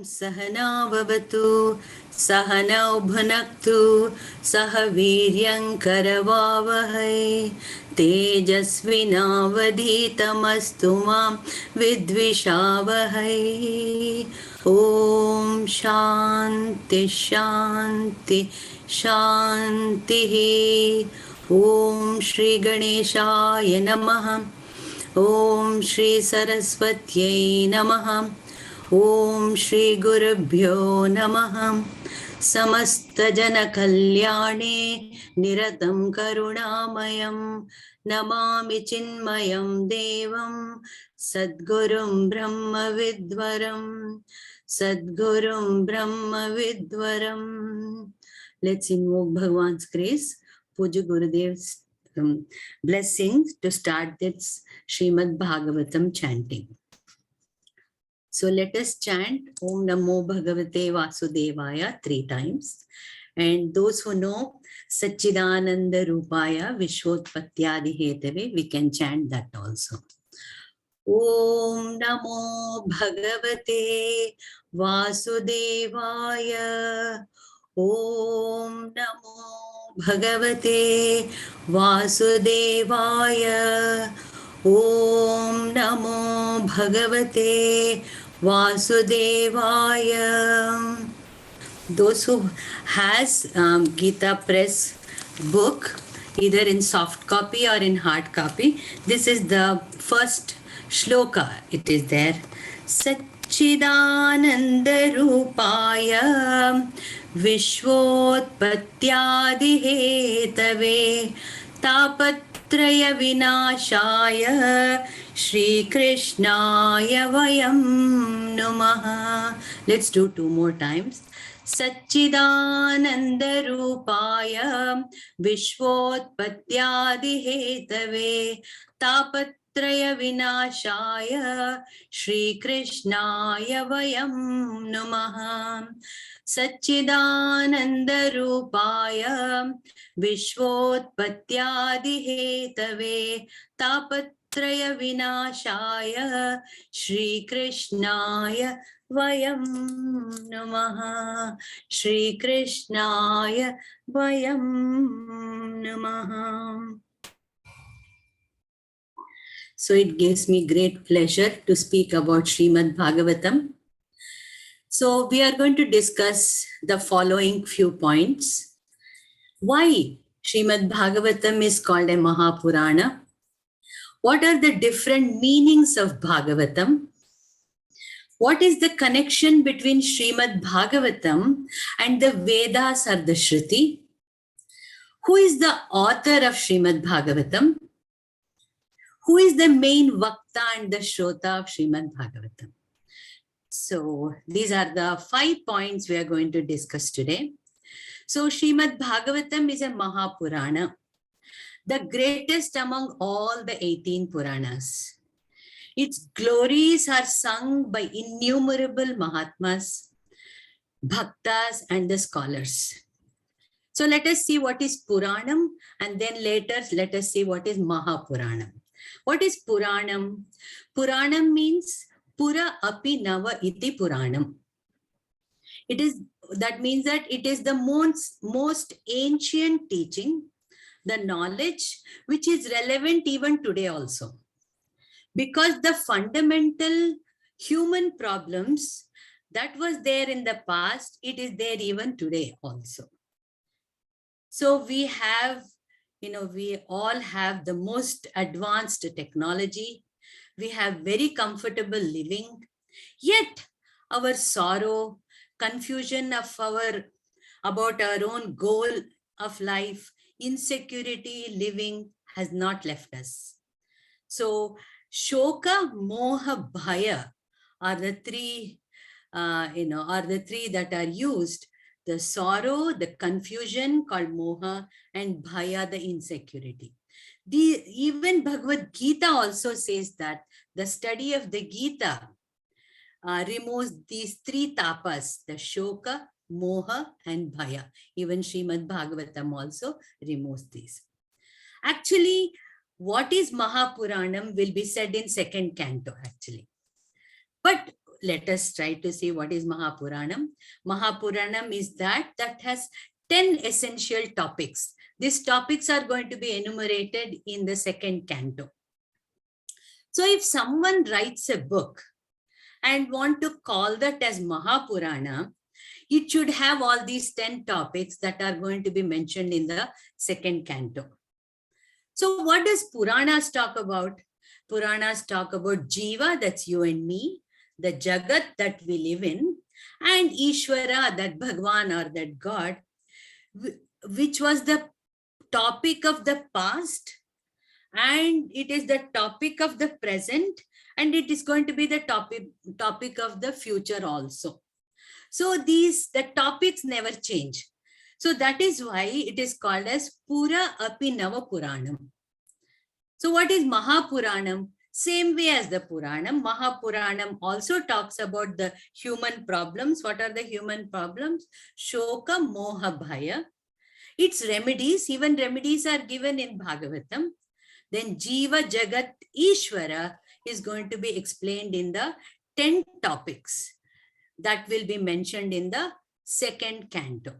सहना भवतु सहनौ भुनक्तु सह वीर्यं करवावहै तेजस्विनावधीतमस्तु मां विद्विषावहै। ॐ शान्ति शान्ति शान्तिः। ॐ श्री गणेशाय नमः। ॐ श्री सरस्वत्यै नमः। ॐ श्री गुरुभ्यो नमः। समस्तजनकल्याणे निरतं करुणामयं नमामि चिन्मयं देवं सद्गुरुं ब्रह्मविद्वरं सद्गुरुं ब्रह्मविद्वरम्। Let's invoke Bhagwan's grace. Puja Gurudev's blessings to start this Srimad Bhagavatam chanting. So let us chant Om Namo Bhagavate Vasudevaya 3 times. And those who know Satchidananda Rupaya Vishwotpatyadi Hetave, we can chant that also. Om Namo Bhagavate Vasudevaya. Om Namo Bhagavate Vasudevaya. Om Namo Bhagavate Vasudevaya. Those who has Gita Press book, either in soft copy or in hard copy, this is the first shloka. It is there. Satchidananda Rupaya Vishwotpatyadi Hetave Tapatraya Vinashaya Shri Krishnaya Vayam Namaha. Let's do 2 more times. Satchidananda Rupaya Vishwotpatyadi Hetave Tapatraya Vinashaya Shri Krishnaya Vayam Namaha. Satchidananda Rupaya Vishwotpatyadi Hetave Tapatraya Vinashaya Shri Krishnaya Vayam Namaha. Shri Krishnaya Vayam Namaha. So it gives me great pleasure to speak about Srimad Bhagavatam. So we are going to discuss the following few points. Why Srimad Bhagavatam is called a Mahapurana? What are the different meanings of Bhagavatam? What is the connection between Srimad Bhagavatam and the Vedas or the Shruti? Who is the author of Srimad Bhagavatam? Who is the main Vakta and the Shrota of Srimad Bhagavatam? So these are the 5 points we are going to discuss today. So Srimad Bhagavatam is a Mahapurana, the greatest among all the 18 Puranas. Its glories are sung by innumerable Mahatmas, Bhaktas and the scholars. So let us see what is Puranam, and then later let us see what is Mahapuranam. What is Puranam? Puranam means Pura api nava iti Puranam. That means that it is the most ancient teaching, the knowledge which is relevant even today also. Because the fundamental human problems that was there in the past, it is there even today also. So we have, we all have the most advanced technology. We have very comfortable living. Yet our sorrow, confusion about our own goal of life, insecurity living has not left us. So Shoka, Moha, Bhaya are the three, that are used. The sorrow, the confusion called Moha, and Bhaya, the insecurity. Even Bhagavad Gita also says that the study of the Gita removes these 3 tapas, the Shoka, Moha, and Bhaya. Even Srimad Bhagavatam also removes these. Actually, what is Mahapuranam will be said in 2nd canto actually. But let us try to see what is Mahapuranam. Mahapuranam is that has 10 essential topics. These topics are going to be enumerated in the second canto. So if someone writes a book and want to call that as Mahapurana, it should have all these 10 topics that are going to be mentioned in the second canto. So what does Puranas talk about? Puranas talk about Jiva, that's you and me, the Jagat that we live in, and Ishvara, that Bhagwan or that God, which was the topic of the past, and it is the topic of the present, and it is going to be the topic of the future also. So the topics never change. So that is why it is called as Pura Api Nava Puranam. So what is Mahapuranam? Same way as the Puranam, Mahapuranam also talks about the human problems. What are the human problems? Shoka, Moha, Bhaya. Its remedies, even remedies are given in Bhagavatam. Then Jiva, Jagat, Ishvara is going to be explained in the 10 topics that will be mentioned in the second canto.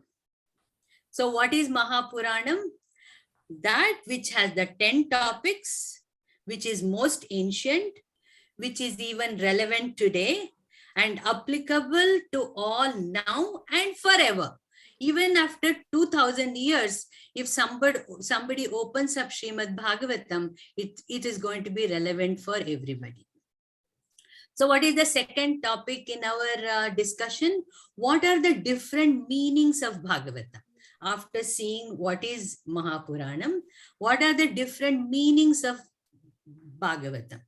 So what is Mahapuranam? That which has the 10 topics, which is most ancient, which is even relevant today and applicable to all now and forever. Even after 2000 years, if somebody opens up Srimad Bhagavatam, it is going to be relevant for everybody. So what is the second topic in our discussion? What are the different meanings of Bhagavatam? After seeing what is Mahapuranam, what are the different meanings of Bhagavatam?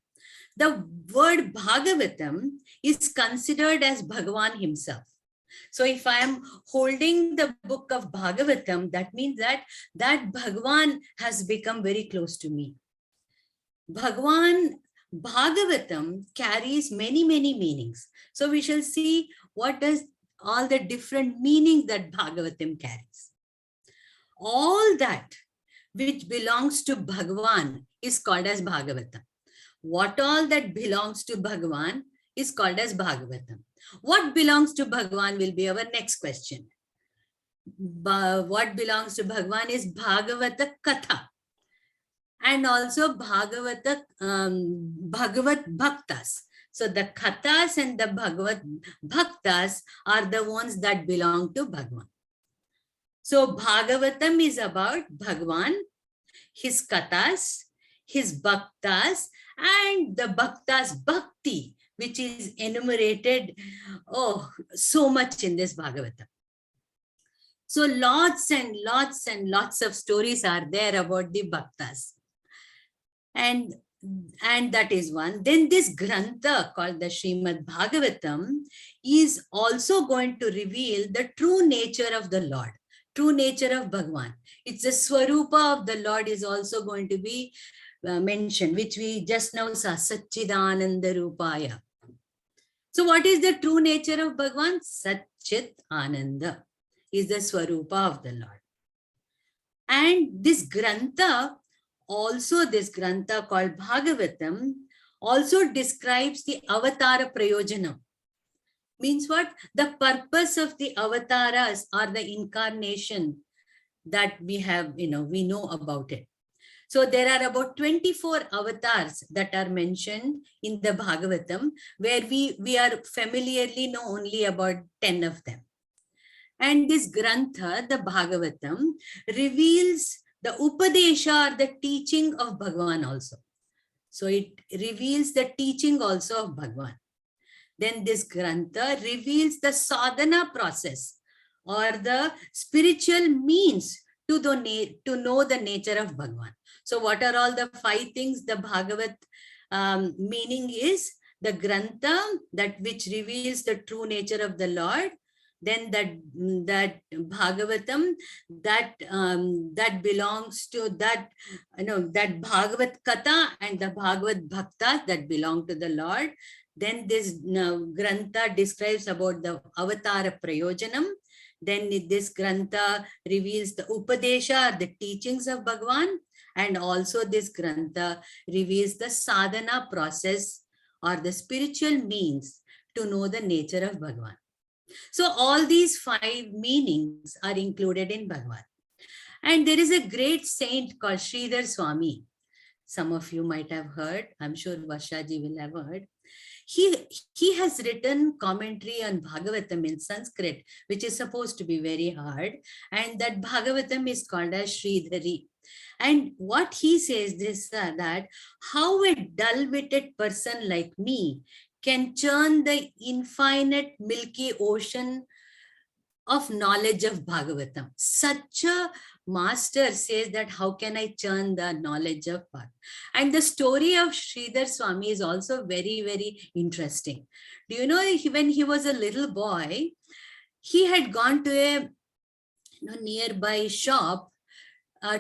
The word Bhagavatam is considered as Bhagavan himself. So if I am holding the book of Bhagavatam, that means that Bhagavan has become very close to me. Bhagavan, Bhagavatam carries many, many meanings. So we shall see what does all the different meanings that Bhagavatam carries. All that which belongs to Bhagavan is called as Bhagavatam. What all that belongs to Bhagavan is called as Bhagavatam. What belongs to Bhagavan will be our next question. What belongs to Bhagavan is Bhagavata Katha. And also Bhagavat Bhaktas. So the Kathas and the Bhagavat Bhaktas are the ones that belong to Bhagavan. So Bhagavatam is about Bhagavan, his Kathas, his Bhaktas, and the Bhaktas Bhakti, which is enumerated so much in this Bhagavatam. So lots and lots and lots of stories are there about the Bhaktas. And that is one. Then this Grantha called the Srimad Bhagavatam is also going to reveal the true nature of the Lord, true nature of Bhagavan. It's the Swarupa of the Lord is also going to be mentioned, which we just now saw, Satchidananda Rupaya. So what is the true nature of Bhagavan? Satchit Ananda is the Swarupa of the Lord. And this Grantha, also this Grantha called Bhagavatam, also describes the Avatara Prayojanam. Means what? The purpose of the avatars or the incarnation that we have, we know about it. So there are about 24 avatars that are mentioned in the Bhagavatam, where we are familiarly know only about 10 of them. And this Grantha, the Bhagavatam, reveals the Upadesha or the teaching of Bhagavan also. So it reveals the teaching also of Bhagavan. Then this Grantha reveals the sadhana process or the spiritual means to know the nature of Bhagavan. So what are all the 5 things the Bhagavat meaning is? The Grantha, that which reveals the true nature of the Lord. Then that Bhagavatam, that belongs to that, that Bhagavat Katha and the Bhagavat Bhakta that belong to the Lord. Then this Grantha describes about the Avatara Prayojanam. Then this Grantha reveals the Upadesha, the teachings of Bhagavan. And also this Grantha reveals the sadhana process or the spiritual means to know the nature of Bhagavan. So all these 5 meanings are included in Bhagavan. And there is a great saint called Sridhar Swami. Some of you might have heard. I'm sure Varshaji will have heard. He has written commentary on Bhagavatam in Sanskrit, which is supposed to be very hard. And that Bhagavatam is called as Sridhari. And what he says this, that how a dull-witted person like me can churn the infinite milky ocean of knowledge of Bhagavatam. Such a master says that how can I churn the knowledge of Bhagavatam? And the story of Sridhar Swami is also very, very interesting. Do you know, when he was a little boy, he had gone to a nearby shop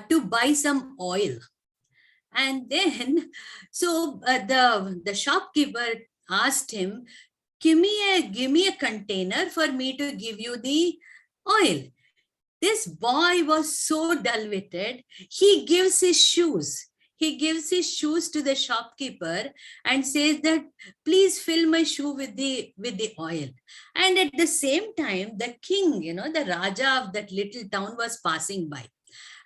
to buy some oil. And then, so the shopkeeper asked him, give me a container for me to give you the oil. This boy was so dull-witted, he gives his shoes. He gives his shoes to the shopkeeper and says that, please fill my shoe with the oil. And at the same time, the king, the Raja of that little town was passing by.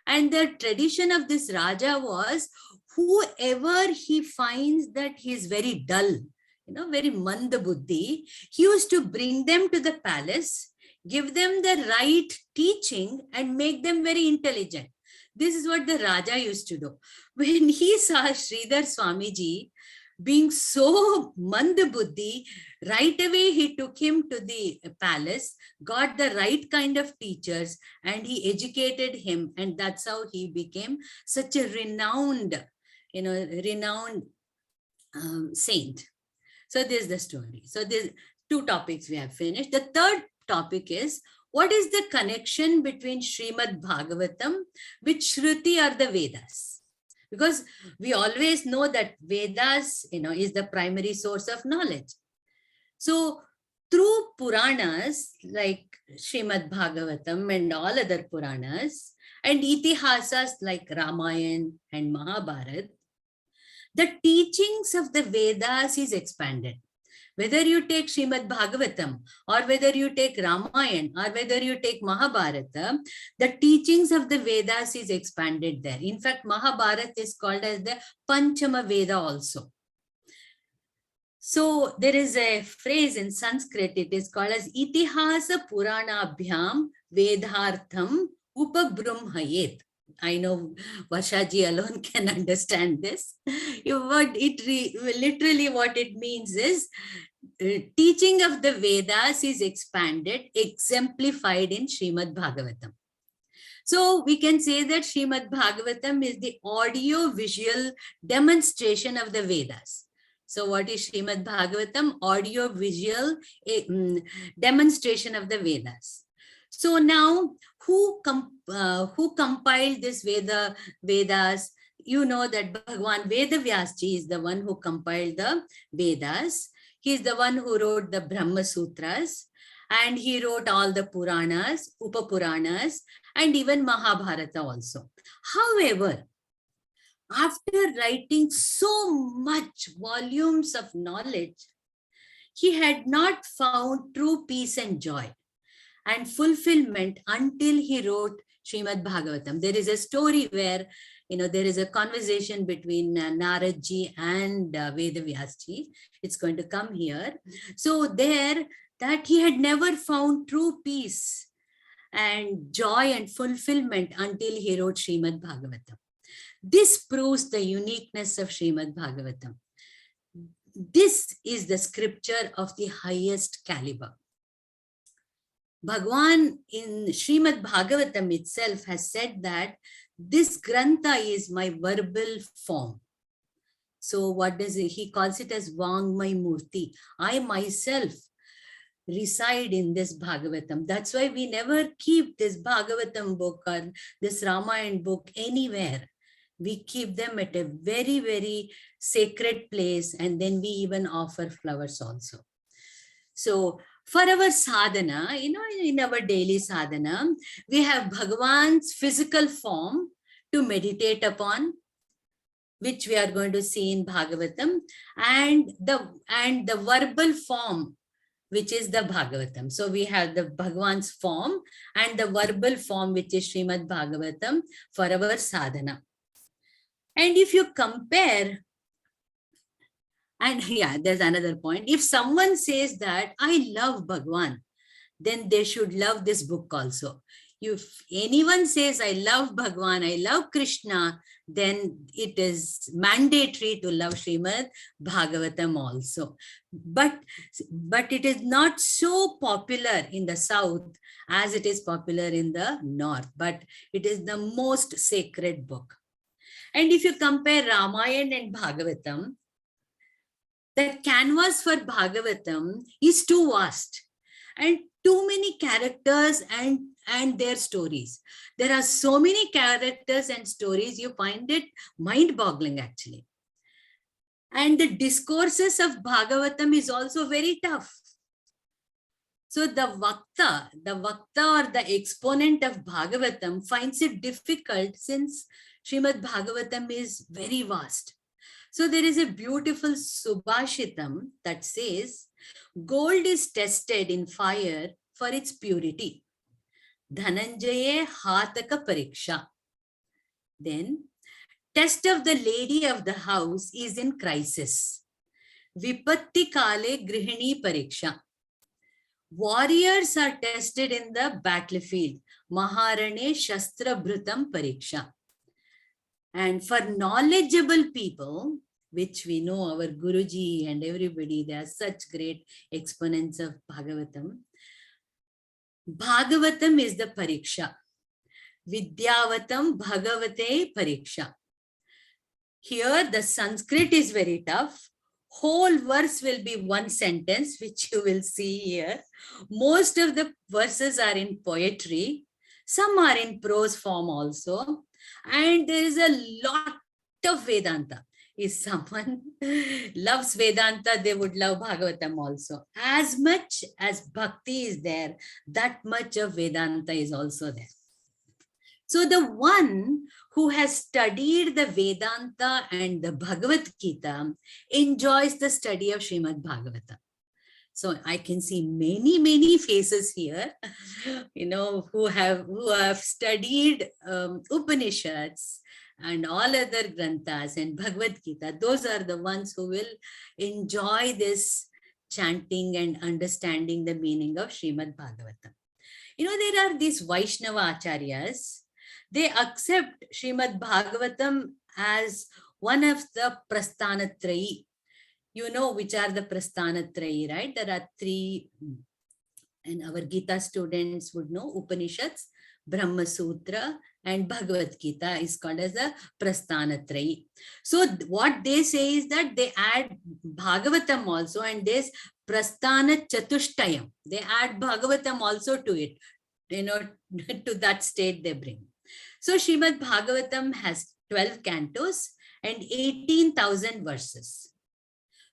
And the tradition of this Raja was, whoever he finds that he is very dull, very manda buddhi, he used to bring them to the palace, give them the right teaching and make them very intelligent. This is what the Raja used to do. When he saw Sridhar Swamiji being so manda buddhi, right away he took him to the palace, got the right kind of teachers, and he educated him. And that's how he became such a renowned saint. So this is the story. So there's 2 topics we have finished. The third topic is, what is the connection between Srimad Bhagavatam with Shruti or the Vedas? Because we always know that Vedas, is the primary source of knowledge. So through Puranas like Srimad Bhagavatam and all other Puranas and Itihasas like Ramayana and Mahabharata, the teachings of the Vedas is expanded. Whether you take Srimad Bhagavatam or whether you take Ramayana or whether you take Mahabharata, the teachings of the Vedas is expanded there. In fact, Mahabharata is called as the Panchama Veda also. So there is a phrase in Sanskrit, it is called as Itihasa Puranabhyam Vedhartham Upabrumhayet. I know Varshaji alone can understand this. Literally what it means is, teaching of the Vedas is expanded, exemplified in Srimad Bhagavatam. So we can say that Srimad Bhagavatam is the audio-visual demonstration of the Vedas. So what is Srimad Bhagavatam? Audio-visual demonstration of the Vedas. So now, who compiled this Vedas? You know that Bhagwan Vedavyasji is the one who compiled the Vedas. He is the one who wrote the Brahma Sutras, and he wrote all the Puranas, Upapuranas, and even Mahabharata also. However, after writing so much volumes of knowledge, he had not found true peace and joy and fulfillment until he wrote Srimad Bhagavatam. There is a story where, there is a conversation between Naradji and Vedavyasji. It's going to come here. So there, that he had never found true peace and joy and fulfillment until he wrote Srimad Bhagavatam. This proves the uniqueness of Srimad Bhagavatam. This is the scripture of the highest caliber. Bhagwan in Srimad Bhagavatam itself has said that this Grantha is my verbal form. So what does he calls it as Vangmay Murti. I myself reside in this Bhagavatam. That's why we never keep this Bhagavatam book or this Ramayana book anywhere. We keep them at a very, very sacred place, and then we even offer flowers also. So for our sadhana, in our daily sadhana, we have Bhagavan's physical form to meditate upon, which we are going to see in Bhagavatam, and the verbal form which is the Bhagavatam. So we have the Bhagwan's form and the verbal form, which is Srimad Bhagavatam for our sadhana. And if you compare, and yeah, there's another point. If someone says that I love Bhagwan, then they should love this book also. If anyone says, I love Bhagwan, I love Krishna, then it is mandatory to love Srimad Bhagavatam also. But it is not so popular in the South as it is popular in the North, but it is the most sacred book. And if you compare Ramayana and Bhagavatam, the canvas for Bhagavatam is too vast and too many characters and their stories. There are so many characters and stories, you find it mind-boggling actually. And the discourses of Bhagavatam is also very tough. So the Vakta or the exponent of Bhagavatam finds it difficult since Srimad Bhagavatam is very vast. So there is a beautiful Subhashitam that says, gold is tested in fire for its purity. Dhananjaya Hataka Pariksha. Then, test of the lady of the house is in crisis. Vipatti Kale Grihini Pariksha. Warriors are tested in the battlefield. Maharane Shastra Bhrutam Pariksha. And for knowledgeable people, which we know our Guruji and everybody, they are such great exponents of Bhagavatam. Bhagavatam is the Pariksha. Vidyavatam Bhagavate Pariksha. Here the Sanskrit is very tough. Whole verse will be one sentence, which you will see here. Most of the verses are in poetry. Some are in prose form also. And there is a lot of Vedanta. If someone loves Vedanta, they would love Bhagavatam also. As much as Bhakti is there, that much of Vedanta is also there. So the one who has studied the Vedanta and the Bhagavad Gita enjoys the study of Srimad Bhagavatam. So I can see many faces here, who have studied Upanishads and all other granthas and Bhagavad Gita. Those are the ones who will enjoy this chanting and understanding the meaning of Srimad Bhagavatam. There are these Vaishnava Acharyas. They accept Srimad Bhagavatam as one of the Prasthanatrayi. You know which are the Prasthanatrayi, right? There are three, and our Gita students would know Upanishads, Brahma Sutra, and Bhagavad Gita is called as the Prasthanatrayi. So what they say is that they add Bhagavatam also, and there's Prasthana Chatushtayam. They add Bhagavatam also to it, to that state they bring. So Srimad Bhagavatam has 12 cantos and 18,000 verses.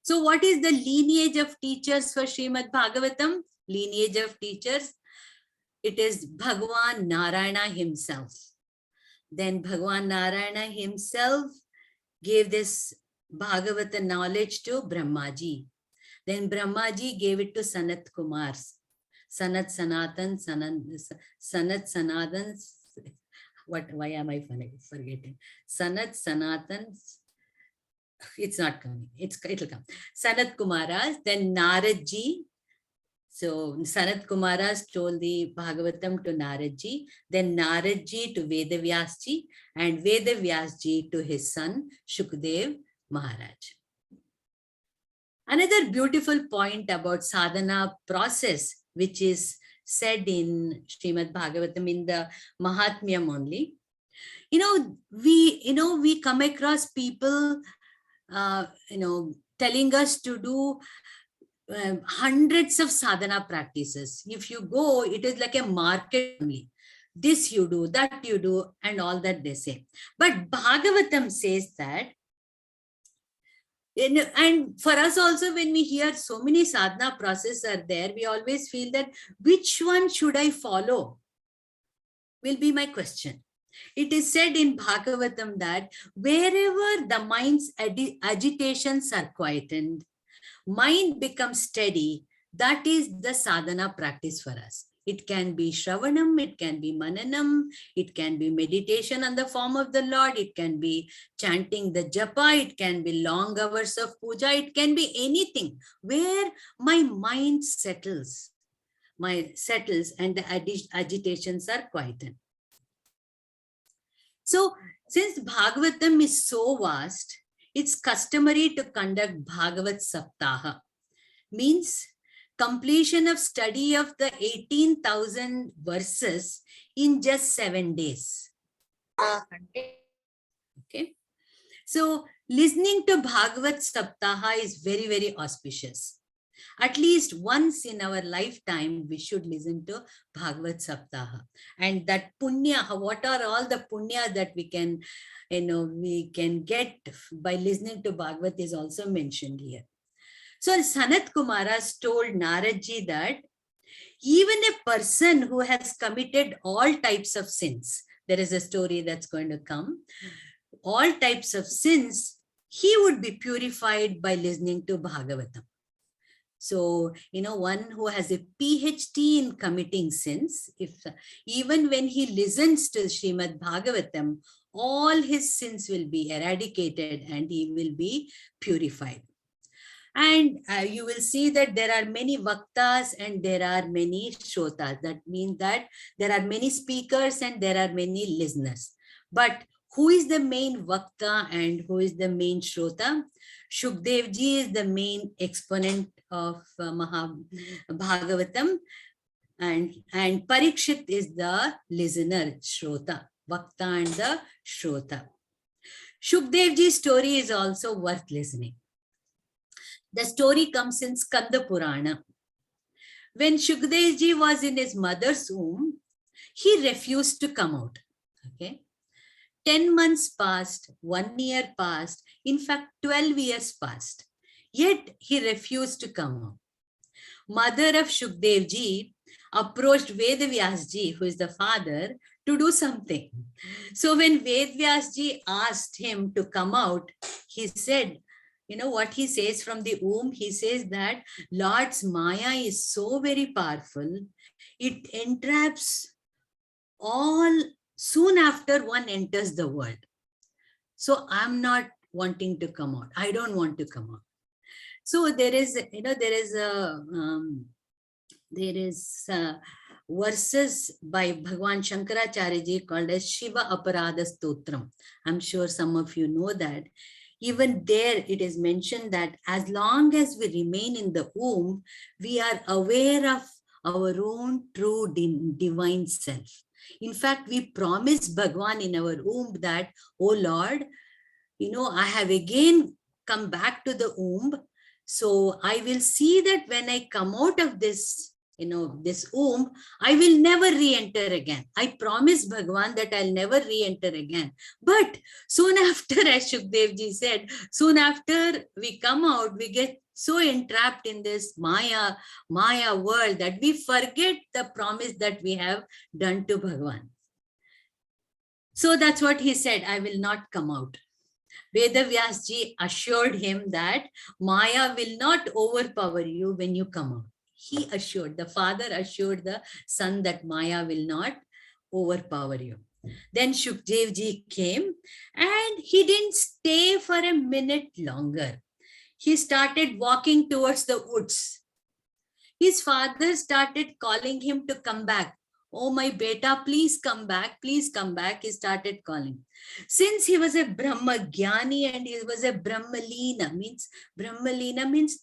So what is the lineage of teachers for Srimad Bhagavatam? Lineage of teachers, it is Bhagwan Narayana himself. Then Bhagwan Narayana himself gave this Bhagavata knowledge to Brahmaji. Then Brahmaji gave it to Sanat Kumar. Sanat Sanatan, why am I forgetting? Sanat Sanatan, it's not coming, it'll come. Sanat Kumaras, then Naradji. So Sanat Kumaras told the Bhagavatam to Naradji, then Naradji to Vedavyasji, and Vedavyasji to his son Shukdev Maharaj. Another beautiful point about sadhana process, which is said in Srimad Bhagavatam in the Mahatmyam only. We come across people, telling us to do hundreds of sadhana practices. If you go, it is like a market only. This you do, that you do, and all that they say. But Bhagavatam says that, and for us also, when we hear so many sadhana processes are there, we always feel that which one should I follow will be my question. It is said in Bhagavatam that wherever the mind's agitations are quietened, mind becomes steady, That is the sadhana practice for us. It can be Shravanam, it can be Mananam, it can be meditation on the form of the Lord, it can be chanting the japa, it can be long hours of puja, it can be anything where my mind settles and the agitations are quietened. So since Bhagavatam is so vast, it's customary to conduct Bhagavat Saptaha. Means completion of study of the 18,000 verses in just 7 days. Okay. So listening to Bhagavat Saptaha is very, very auspicious. At least once in our lifetime, we should listen to Bhagavat Saptaha. And that punya, what are all the punya that we can get by listening to Bhagavat is also mentioned here. So Sanat Kumaras told Naradji that even a person who has committed all types of sins, there is a story that's going to come, all types of sins, he would be purified by listening to Bhagavatam. So, one who has a PhD in committing sins, even when he listens to Srimad Bhagavatam, all his sins will be eradicated and he will be purified. And you will see that there are many vaktas and there are many shrotas. That means that there are many speakers and there are many listeners. But who is the main vakta and who is the main shrota? Shukdev ji is the main exponent of Bhagavatam, and Parikshit is the listener, shrota, vakta and the shrota. Shukdev ji's story is also worth listening. The story comes in Skanda Purana. When Shukdev ji was in his mother's womb, he refused to come out. Okay. 10 months passed, 1 year passed, in fact, 12 years passed. Yet he refused to come out. Mother of Shukdev ji approached Vedavyas ji, who is the father, to do something. So when Vedavyas ji asked him to come out, he said, what he says from the womb, he says that Lord's Maya is so very powerful, it entraps all soon after one enters the world. So I'm not wanting to come out. I don't want to come out. So there is verses by Bhagwan Shankaracharya ji called as Shiva Aparada Stotram. I'm sure some of you know that. Even there it is mentioned that as long as we remain in the womb, we are aware of our own true divine self. In fact, we promise Bhagwan in our womb that, oh Lord, I have again come back to the womb. So I will see that when I come out of this, this womb, I will never re-enter again. I promise Bhagwan that I'll never re-enter again. But soon after, as Shukdev ji said, soon after we come out, we get so entrapped in this Maya world that we forget the promise that we have done to Bhagwan. So that's what he said, I will not come out. Vedavyas ji assured him that Maya will not overpower you when you come out. The father assured the son that Maya will not overpower you. Then Shukdev ji came and he didn't stay for a minute longer. He started walking towards the woods. His father started calling him to come back. Oh, my beta, please come back, please come back. He started calling. Since he was a Brahmagyani and he was a Brahmalina means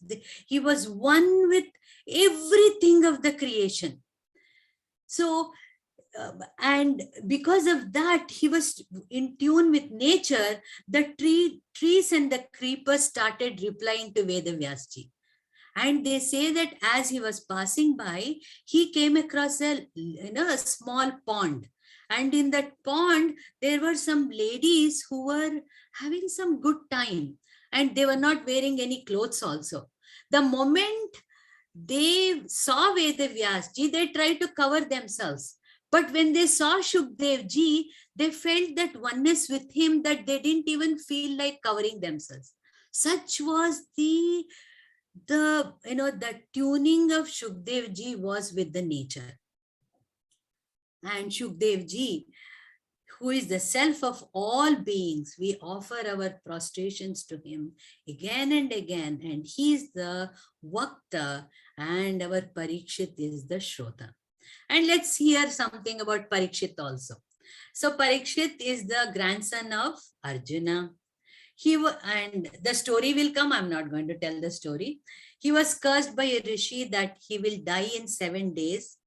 he was one with everything of the creation. So, and because of that, he was in tune with nature. The trees and the creepers started replying to Vedavyas ji. And they say that as he was passing by, he came across a small pond. And in that pond, there were some ladies who were having some good time. And they were not wearing any clothes also. The moment they saw Vedavyas ji, they tried to cover themselves. But when they saw Shukdev ji, they felt that oneness with him that they didn't even feel like covering themselves. Such was the the tuning of Shukdev ji was with the nature. And Shukdev ji, who is the self of all beings, we offer our prostrations to him again and again. And he is the Vakta and our Parikshit is the Shrota. And let's hear something about Parikshit also. So Parikshit is the grandson of Arjuna. And the story will come. I'm not going to tell the story. He was cursed by a rishi that he will die in 7 days,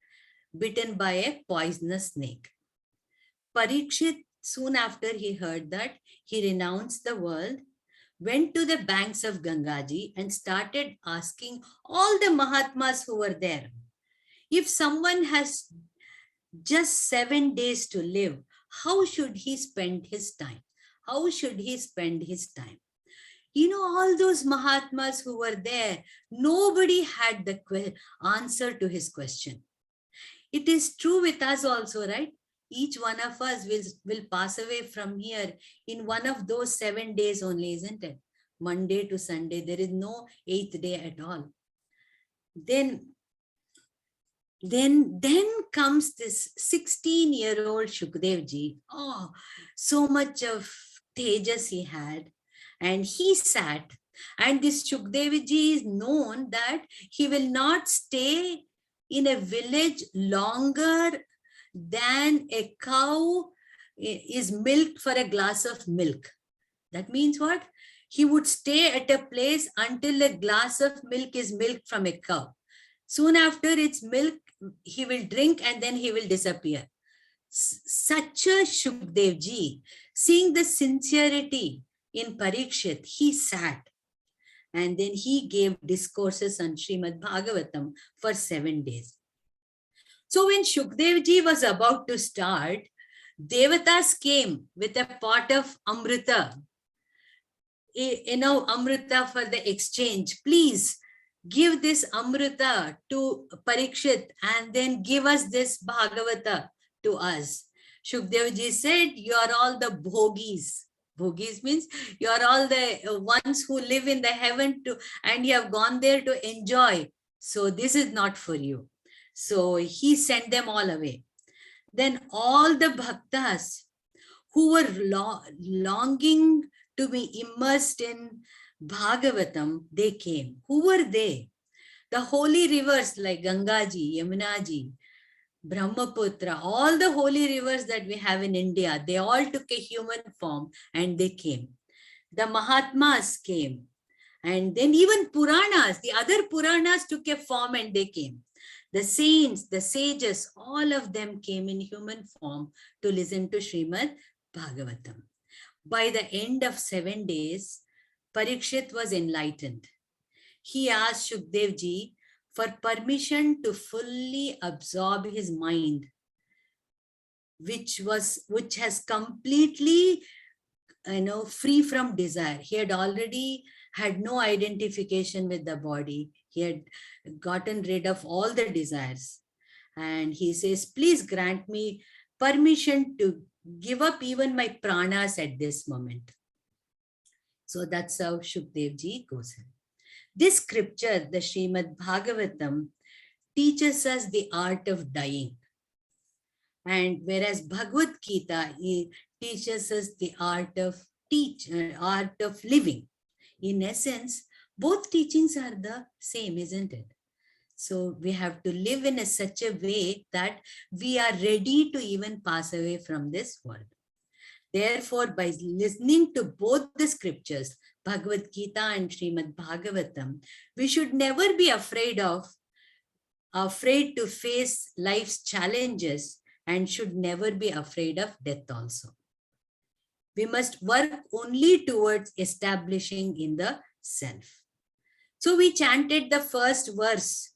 bitten by a poisonous snake. Parikshit, soon after he heard that, he renounced the world, went to the banks of Gangaji and started asking all the Mahatmas who were there, if someone has just 7 days to live, how should he spend his time? How should he spend his time? All those Mahatmas who were there, nobody had the answer to his question. It is true with us also, right? Each one of us will pass away from here in one of those 7 days only, isn't it? Monday to Sunday. There is no 8th day at all. Then comes this 16-year-old Shukdev ji. Oh, so much of tejas he had. And he sat. And this Shukdev ji is known that he will not stay in a village longer than a cow is milked for a glass of milk. That means what? He would stay at a place until a glass of milk is milked from a cow. Soon after its milk, he will drink and then he will disappear. Such a Shukdev ji, seeing the sincerity in Parikshit, he sat and then he gave discourses on Srimad Bhagavatam for 7 days. So when Shukdev ji was about to start, Devatas came with a pot of Amrita, Amrita for the exchange. Please give this Amrita to Parikshit and then give us this Bhagavata to us. Shukdev ji said, you are all the bhogis. Bhogis means you are all the ones who live in the heaven and you have gone there to enjoy. So this is not for you. So he sent them all away. Then all the bhaktas who were longing to be immersed in Bhagavatam, they came. Who were they? The holy rivers like Gangaji, Yamunaji, Brahmaputra, all the holy rivers that we have in India, they all took a human form and they came. The Mahatmas came. And then even Puranas, the other Puranas took a form and they came. The saints, the sages, all of them came in human form to listen to Srimad Bhagavatam. By the end of 7 days, Parikshit was enlightened. He asked Shukdev ji for permission to fully absorb his mind, which has completely, free from desire. He had already had no identification with the body. He had gotten rid of all the desires. And he says, please grant me permission to give up even my pranas at this moment. So that's how Shukdev ji goes in. This scripture, the Srimad Bhagavatam, teaches us the art of dying. And whereas Bhagavad Gita teaches us the art of living. In essence, both teachings are the same, isn't it? So we have to live in such a way that we are ready to even pass away from this world. Therefore, by listening to both the scriptures, Bhagavad Gita and Srimad Bhagavatam, we should never be afraid to face life's challenges and should never be afraid of death also. We must work only towards establishing in the self. So we chanted the first verse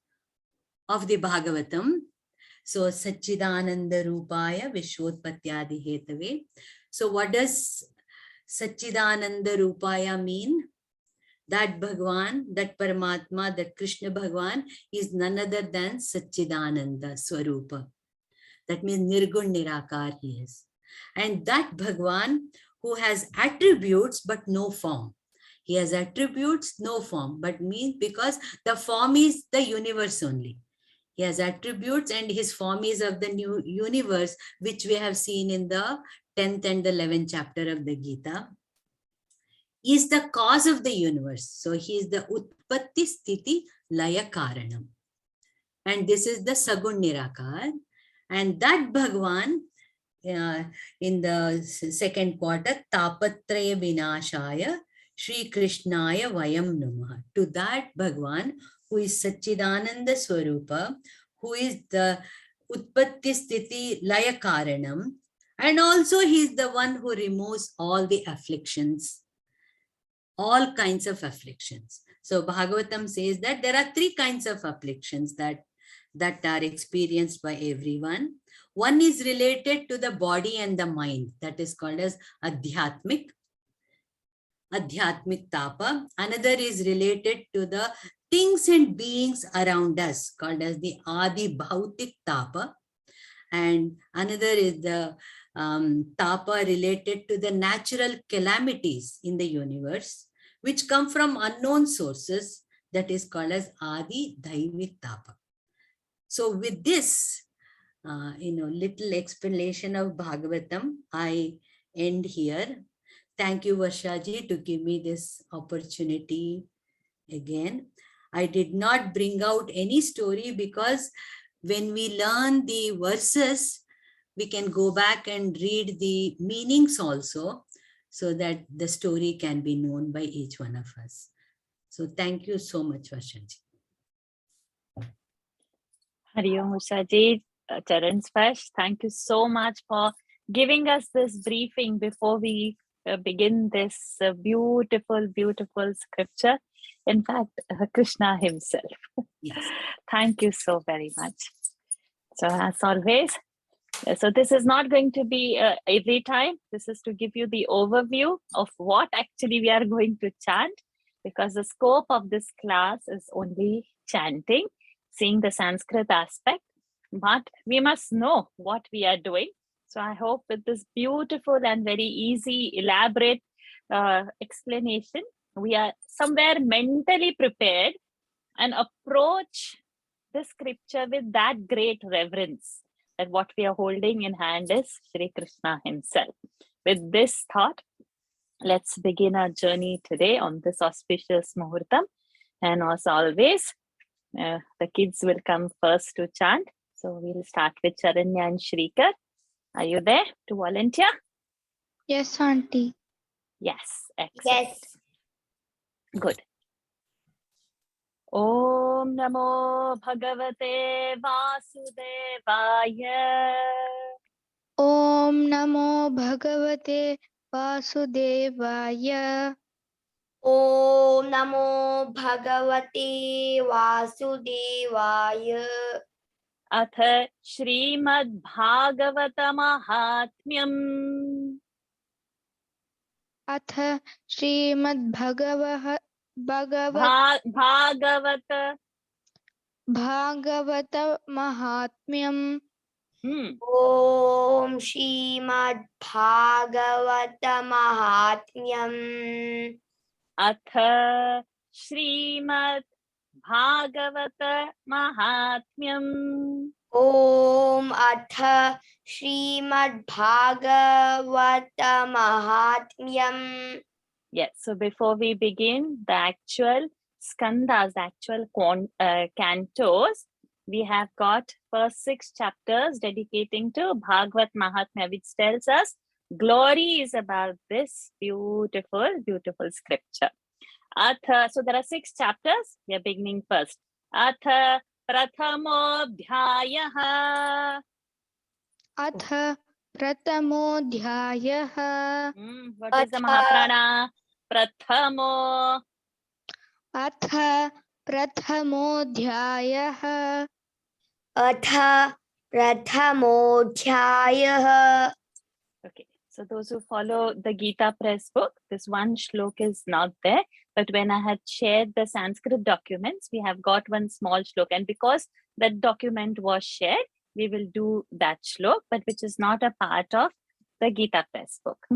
of the Bhagavatam. So Satchidananda Rupaya Vishwotpatyadi Hetave. So what does Satchidananda Rupaya mean? That Bhagwan, that Paramatma, that Krishna Bhagwan is none other than Satchidananda Swarupa. That means Nirgun Nirakar he is. And that Bhagwan who has attributes but no form. He has attributes, no form, but means because the form is the universe only. He has attributes and his form is of the new universe, which we have seen in the 10th and the 11th chapter of the Gita. He is the cause of the universe. So he is the Utpatti Sthiti Laya Karanam. And this is the Sagun Nirakar. And that Bhagwan, in the second quarter, Tapatraya Vinashaya Shri Krishnaya Vayam Namaha. To that Bhagwan, who is Satchidananda Swarupa, who is the Utpatti Sthiti Laya Karanam, and also he is the one who removes all the afflictions, all kinds of afflictions. So Bhagavatam says that there are three kinds of afflictions that are experienced by everyone. One is related to the body and the mind, that is called as Adhyatmik Tapa. Another is related to the things and beings around us, called as the Adi Bhautik Tapa. And another is the Tapa related to the natural calamities in the universe, which come from unknown sources, that is called as Adi Daivik Tapa. So with this, little explanation of Bhagavatam, I end here. Thank you, Varshaji, to give me this opportunity again. I did not bring out any story because when we learn the verses, we can go back and read the meanings also, so that the story can be known by each one of us. So thank you so much, Varshaji. Hari Om Ushaji, Charan Sparsh, thank you so much for giving us this briefing before we begin this beautiful, beautiful scripture. In fact, Krishna himself. Yes. Thank you so very much. So as always, so this is not going to be every time. This is to give you the overview of what actually we are going to chant, because the scope of this class is only chanting, seeing the Sanskrit aspect, but we must know what we are doing. So I hope with this beautiful and very easy, elaborate explanation, we are somewhere mentally prepared and approach the scripture with that great reverence that what we are holding in hand is Shri Krishna himself. With this thought, let's begin our journey today on this auspicious Muhurtam. And as always, the kids will come first to chant. So we'll start with Charanya and Shrikar. Are you there to volunteer? Yes, Auntie. Yes, excellent. Yes. Good. Om Namo Bhagavate Vasudevaya. Om Namo Bhagavate Vasudevaya. Om Namo Bhagavate Vasudevaya. Atha Shrimad Bhagavata Mahatmyam. Atha Srimad Bhagavata Mahatmyam. Om Shrimad Bhagavata Mahatmyam. Atha Shrimad Bhagavata Mahatmyam. Om Atha Shrimad Bhagavata Mahatmyam. Yes, so before we begin the actual skandhas, the actual cantos, we have got first 6 chapters dedicating to Bhagavat Mahatmya, which tells us glory is about this beautiful, beautiful scripture. Atha, so there are 6 chapters. We are beginning first. Atha Prathamodhyayaha. Atha Prathamodhyayaha. What is the Mahaprana? Prathamo. Atha Prathamodhyayaha. Atha Prathamodhyayaha. Okay, so those who follow the Gita Press book, this one shlok is not there. But when I had shared the Sanskrit documents, we have got one small shlok. And because that document was shared, we will do that shlok, but which is not a part of the Gita Press book.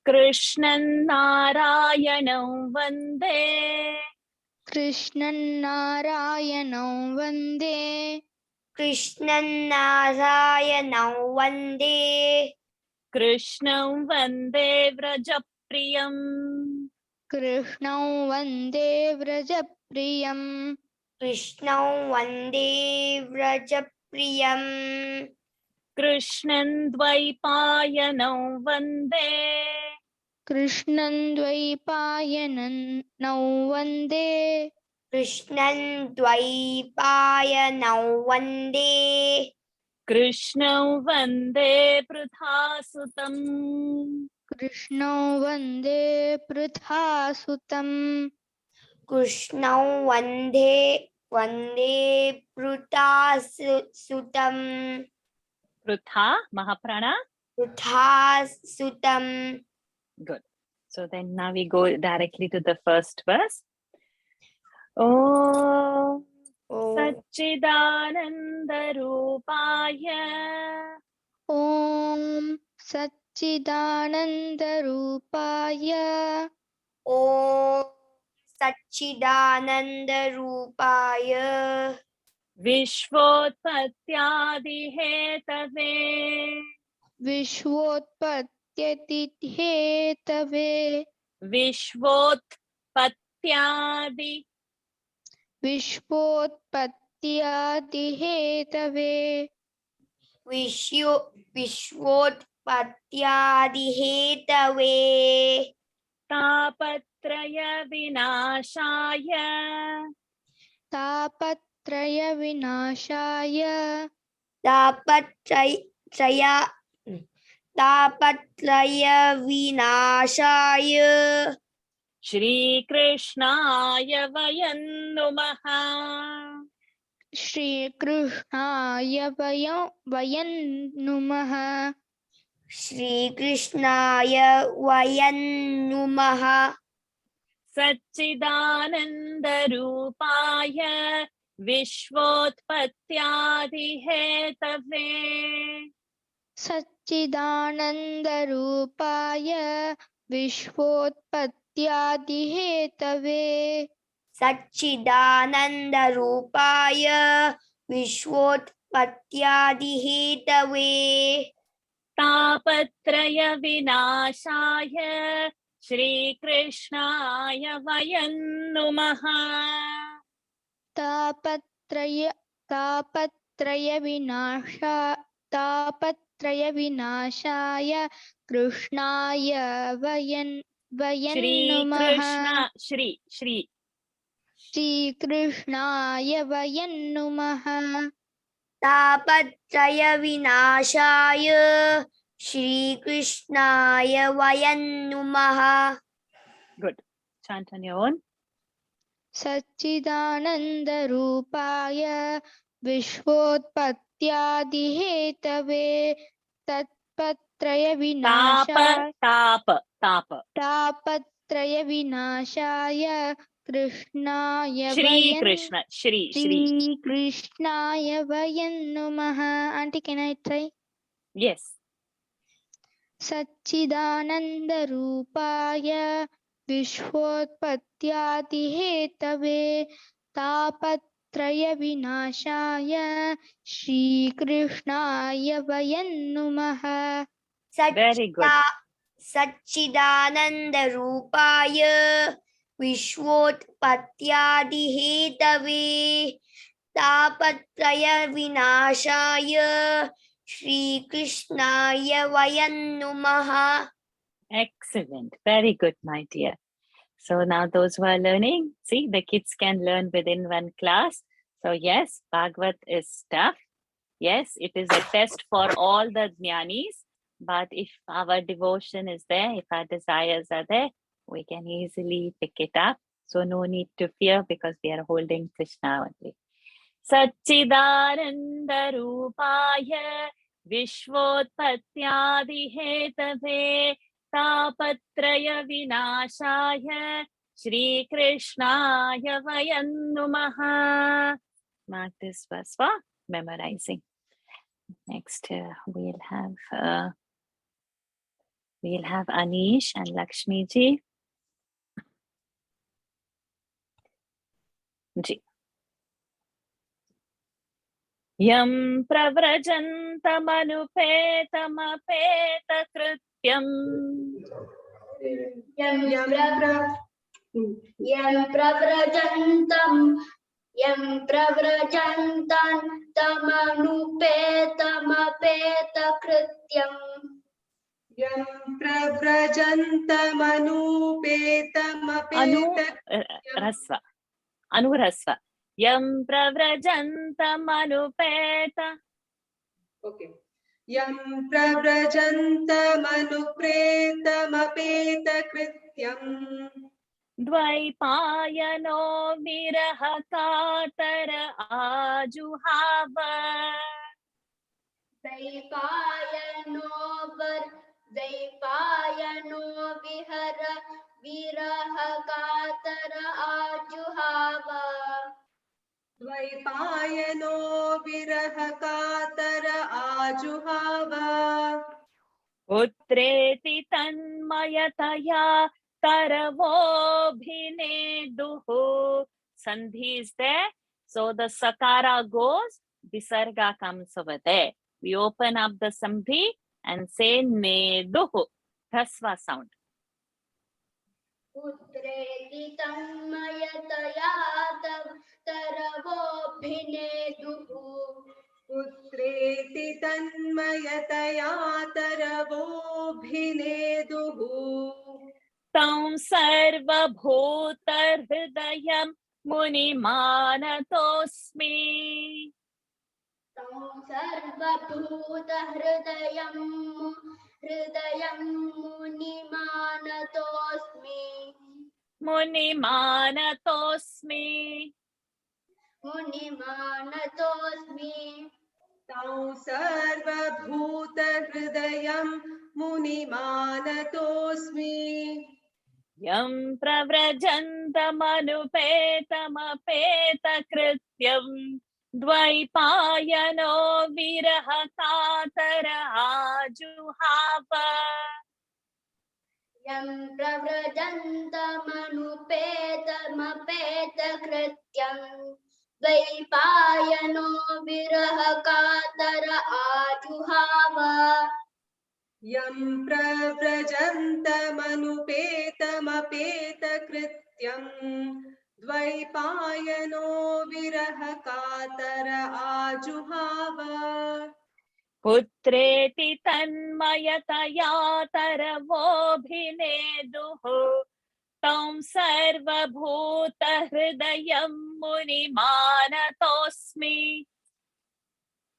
Krishnan Narayanam Vande. Krishnan Narayanam Vande. Krishnan Narayanam Vande. Krishnam Vande Vrajapriyam. Krishnam Vande Vrajapriyam. Krishnam Vande Vrajapriyam. Krishnan Dvaipayanam Vande. Krishnan Dvaipayanam Vande. Krishnan Dvaipayanam Vande. Krishnam Vande Pradhasutam. Krishnam Vande Pradhasutam. Krishnam Vande Prutasutam. Prutha, Mahaprana. Prutasutam. Good. So then now we go directly to the first verse. Om Om Satchidananda Rupaya Om Satchidananda Rupaya. Om Satchidananda Rupaya. Vishvotpatyadihetave Vishvotpatyatithetave. Vishvotpatyadi Vishvotpatyadihetave. Vishvotpatyadihetave. Tapatraya Vinashaya Tapatraya Vinashaya. Tapatraya Vinashaya. Shri Krishnaya Vayam Numaha. Shri Krishnaya Vayam Numaha. Shri Krishnaya Vayam Numaha. Satchidananda Rupaya Vishvotpatyadihetave Satchidananda Rupaya Vishvotpatyadihetave. Satchidananda Rupaya Vishvotpatyadihetave. Tapatraya Vinashaya Shri Krishnaya Vayam Numaha. Tapatraya Vinashaya Krishnaya Vayam Shri Numaha. Krishna Shri Shri Krishnaya Vayam Numaha. Tapatraya Vinashaya Shri Krishnaya Vayam Numaha. Good. Chant on your own. Satchidananda Rupaya Vishvotpatyadihetave. Tatpatraya Vinashaya. Tapa Tapatraya Vinashaya Krishnaya Shri Vayam. Krishna Shri Shri Krishnaya Vayam Numaha. Auntie, can I try? Yes. Satchidananda Rupaya Vishvotpatyadihetave. Tapatraya Vinashaya Shri Krishnaya Vayam Numaha. Very good. Satchidananda Rupaya Vishvotpatyadihetave. Tapatraya Vinashaya Shri Krishnaya Vayam Numaha. Excellent. Very good, my dear. So now those who are learning, see, the kids can learn within one class. So yes, Bhagavad is tough. Yes, it is a test for all the jnanis. But if our devotion is there, if our desires are there, we can easily pick it up. So no need to fear because we are holding Krishna only. Satchidananda Rupaya Vishvotpatyadihetave Tapatraya Vinashaya Shri Krishnaya Vayam Numaha. Mark this verse for memorizing. Next, we'll have We'll have Anish and Lakshmi ji. Ji. Yam pravrajantamanupetamapeta-krityam. Yam pravrajantam tamanupetamapeta-krityam. Yam pravrajantamanupetamapeta Rasva. Anurasva. Yam pravrajantamanupeta. Okay. Yam pravrajantamanupeta-krityam. Dvaipayano virahakatara ajuhava. Dvaipayano virahakatara ajuhava. Dvaipayano virahakatara ajuhava. Putreti tanmayataya karavobhineduhu. Sandhi is there. So the sakara goes, visarga comes over there. We open up the sandhi and say neduhu. Hasva sound. Putreti tanmayataya taravobhineduhu. Putreti tanmayataya taravobhineduhu. Tam sarva bhutar hridayam munimanatosmi. Tam sarvabhuta hridayam munimanatosmi. Munimanatosmi. Munimanatosmi. Tau sarvabhuta hridayam munimanatosmi. Yam pravrajantamanupetamapeta-krityam. Dvaipayano virahakatara ajuhava. Yam pravrajantamanupeta-krityam. Dvaipayano virahakatara ajuhava. Yam pravrajantamanupeta-krityam. Dvaipayano virahakatara ajuhava. Putreti tanmayataya taravobhineduhu. Tam sarvabhuta hridayam munimanatosmi.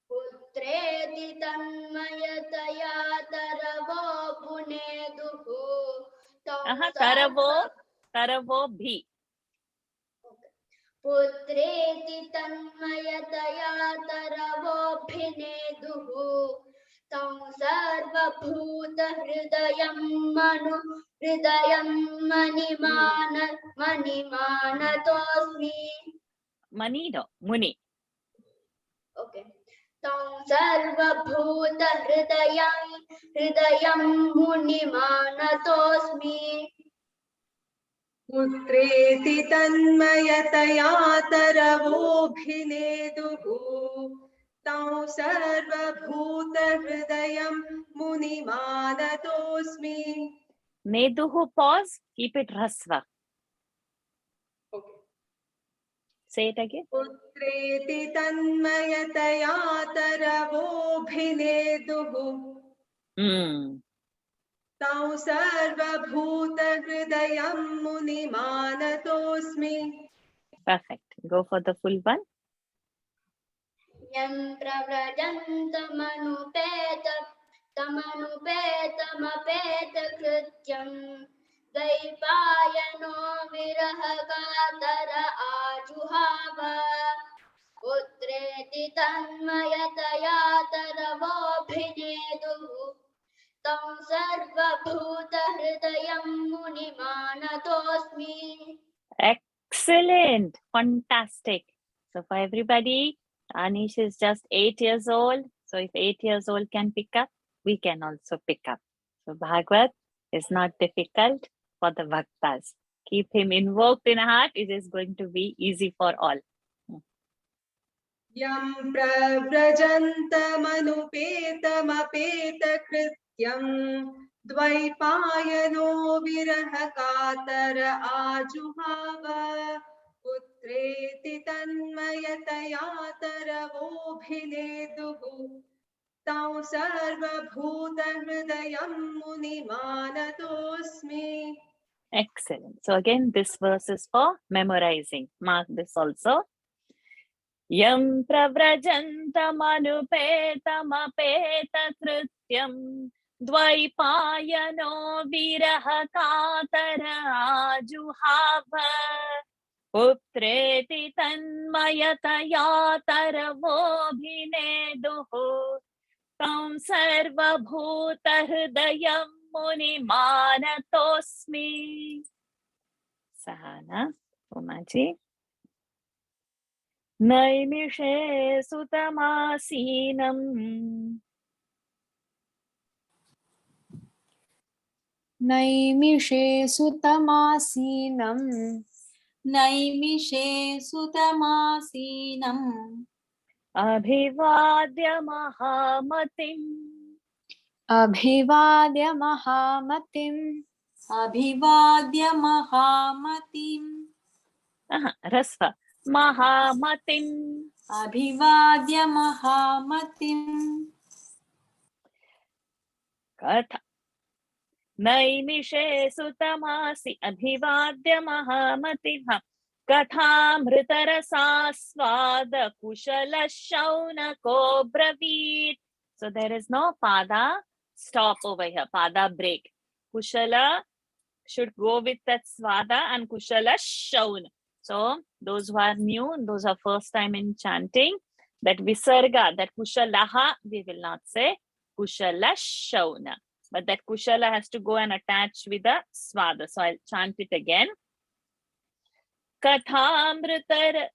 Putreti tanmayataya taravobhineduhu. Taravo bhi. Putreti tanmayataya taravobhineduhu. Tam sarvabhuta hridayam manimanatosmi. Mani no, muni. Okay. Tam sarvabhuta hridayam munimanatosmi. Putreti tanmayataya taravobhineduhu. Tau sarvabhuta hridayam munimanatosmi. Neduhu pause, keep it rasva. Okay. Say it again. Putreti tanmayataya taravobhineduhu. Tau sarvabhuta hridayam munimanatosmi. Perfect. Go for the full one. Yam pravrajantamanupeta-krityam. Dvaipayano virahakatara ajuhava. Putreti tanmayataya taravobhineduhu. Tam sarvabhuta hridayam munimanatosmi. Excellent. Fantastic. So for everybody, Anish is just 8 years old. So if 8 years old can pick up, we can also pick up. So Bhagavad is not difficult for the bhaktas. Keep him invoked in heart. It is going to be easy for all. यं प्रव्रजन्तमनुपेतमपेतकृत्यं द्वैपायनो विरह कातर आजुहाव पुत्रेति तन्मयतया तरवोऽभिनेदुः तं सर्वभूतहृदयं मुनिमानतोऽस्मि. Excellent. So again, this verse is for memorizing. Mark this also. Yam pravrajantamanopetamapeta-krityam dvaipayano virahakatara ajuhava putreti tanmayataya taravobhineduhu tam sarvabhutahridayam munimanatosmi. Sahana, Umaji. Naimishe sutamasinam नैमिषे सुतमासीनं नैमिषे सुतमासीनम् abhivadya mahamatim अभिवाद्य महामतिम् अभिवाद्य महामतिम् rasva mahamatim अभिवाद्य महामतिम् katha naimishe sutamasi abhivadya mahamatim kathamritarasasvada kushala shaunako bravit. So there is no pada stop over here, pada break. Kushala should go with that svada and kushala shaun. So those who are new, those are first time in chanting, that visarga, that kushalaha, we will not say kushala shauna, but that kushala has to go and attach with the svada. So I'll chant it again. Kathamritar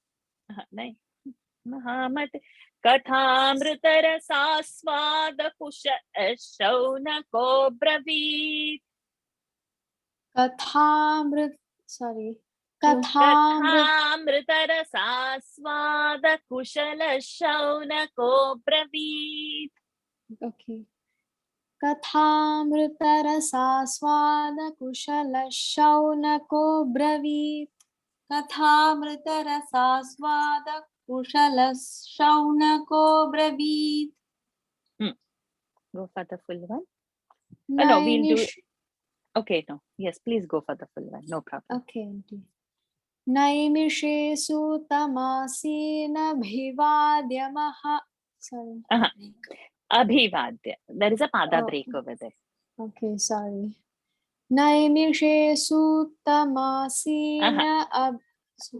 Mahamati Kathamritara sasvada kusha shauna ko bravit. कथामृत Kathamritara sasvada kushala shauna ko bravit. Okay. कथामृतरसास्वादकुशलशौनको ब्रवीत् कथामृतरसास्वादकुशलशौनको ब्रवीत्. Go for the full one. No, we'll do it. Okay, no. Yes, please go for the full one. No problem. Okay, auntie. नैमिषेषु तमासीनभिवाद्यमः sorry. Abhivadya. There is a pada Oh. break over there. Okay, sorry. नैमिषेषु तमासीन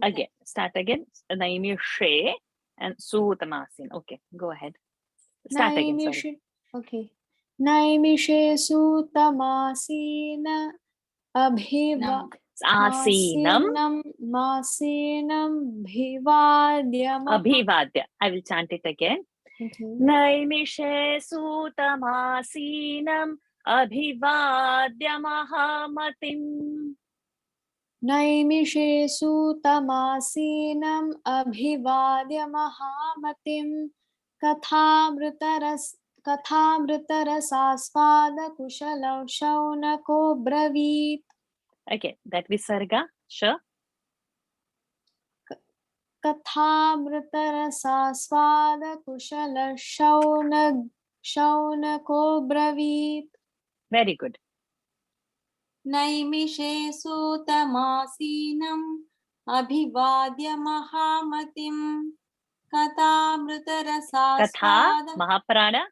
Again, start again. Naimishe and Sutamasin. Okay, go ahead. Start again. Sorry. Okay. नैमिषेषु तमासीन Asinam. मासीनं भिवाद्यमः. Abhivadya. I will chant it again. Okay. Naimishe sutamasinam abhivadya mahamatim. नैमिषेषु तमासीनं अभिवाद्य महामतिं कथामृतरसास्वादकुशलशौनको ब्रवीत्. Okay, that visarga. Sure. कथामृतरसास्वादकुशलशौनको ब्रवीत्. Very good. नैमिषेषु तमासीनम् अभिवाद्य महामतिम् Katha Mahaprana.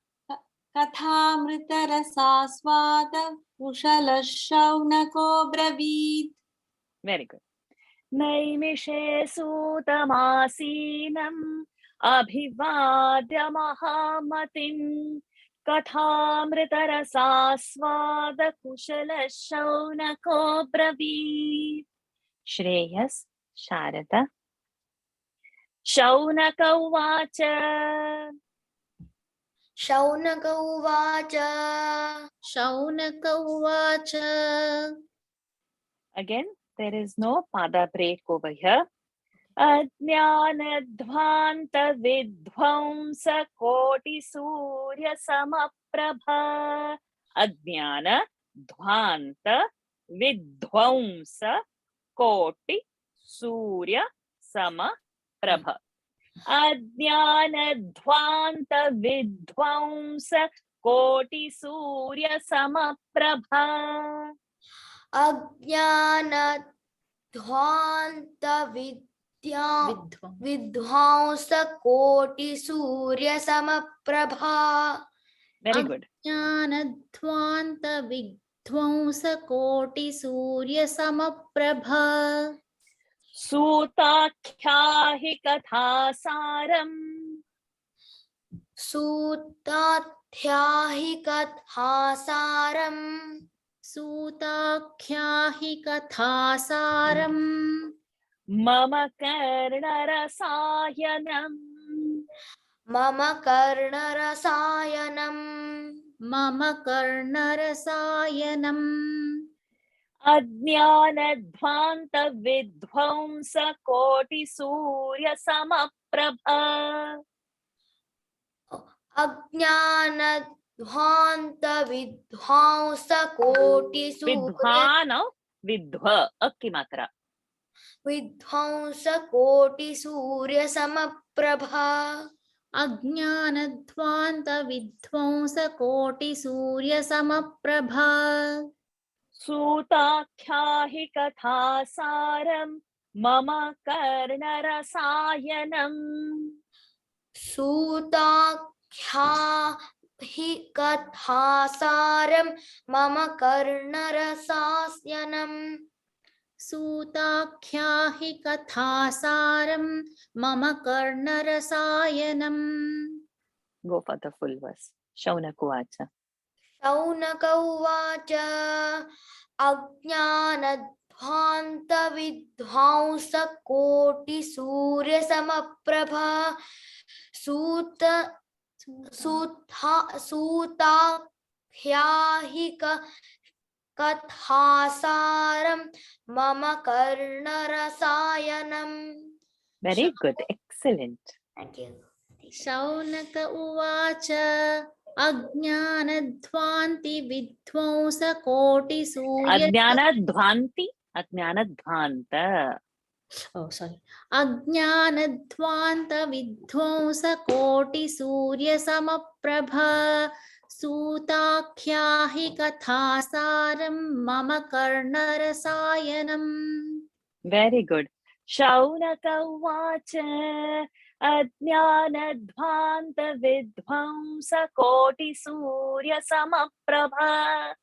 कथामृतरसास्वादकुशलशौनको ब्रवीत्. Very good. Naimishe sutamasinam abhivadya mahamatim kathamritarasasvada kushala shaunako bravit. Shreyas Sharada. Shaunaka uvacha. Shaunak उवाच शौनक उवाच Again, there is no pada break over here. अज्ञानध्वान्त विध्वंस कोटि सूर्य समप्रभा. अज्ञान ध्वान्त विध्वंस कोटि सूर्य समप्रभ. अज्ञान ध्वान्त विध्वंस कोटि सूर्य समप्रभा. अज्ञान ध्वान्त विध्वंस कोटि सूर्य समप्रभा. Very good. ज्ञानध्वान्त विध्वंस कोटि सूर्य समप्रभा. सूताख्याहि कथासारम्. सूताख्याहि कथासारम्. सूताख्याहि कथासारम्. मम कर्णरसायनम्. मम कर्णरसायनम्. मम कर्णरसायनम्. अज्ञानध्वान्त विध्वंस कोटि सूर्य समप्रभा. अज्ञानध्वान्त विध्वंस कोटि सूर्य विद्वान विध्व अक्की मात्रा. विध्वंस कोटि सूर्य समप्रभा. अज्ञानध्वान्त विध्वंस कोटि सूर्य समप्रभा. सूताख्याहि कथासारम् मम कर्णरसायनम्. सूताख्याहि कथासारम् मम कर्णरसायनम्. सूताख्याहि कथासारं मम कर्णरसायनम्. Go for the full verse. Shaunakuvacha. Shaunak उवाच अज्ञानध्वान्त विध्वंस कोटि सूर्य समप्रभा. सूताख्याहि कथासारम् मम कर्णरसायनम्. Very good. Excellent. Thank you. Shaunak उवाच अज्ञानध्वान्ति विध्वंस कोटि सूर्य. अज्ञानध्वान्ति अज्ञानध्वान्त. अज्ञानध्वान्त विध्वंस कोटि सूर्य समप्रभा. सूताख्याहि कथासारं मम कर्णरसायनम्. Very good. Shaunakauvacha अज्ञानध्वान्त विध्वंस कोटि सूर्य समप्रभा.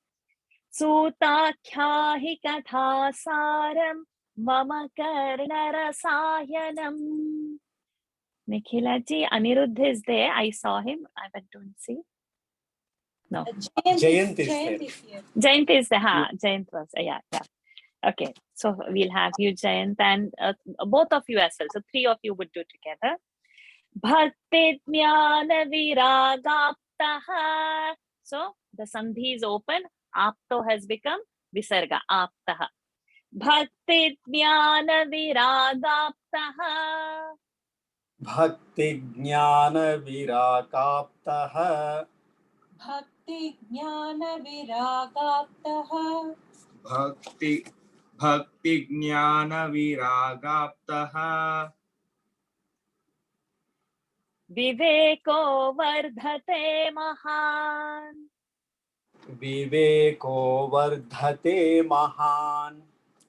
सूताख्याहि कथासारम् मम कर्णरसायनम्. Nikhila ji, Aniruddha is there. I saw him. I went to see. No. Jayant is there. Jayant is there. Jayant was. Yeah. Okay. So we'll have you, Jayant, and both of you as well. So 3 of you would do together. Bhakti jnana viragaptaha. So the sandhi is open. Apto has become visarga. Aptaha. Bhakti jnana viragaptaha. Bhakti jnana viragaptaha. Bhakti jnana viragaptaha. Bhakti jnana viragaptaha. Viveko vardhate mahan. Viveko vardhate mahan.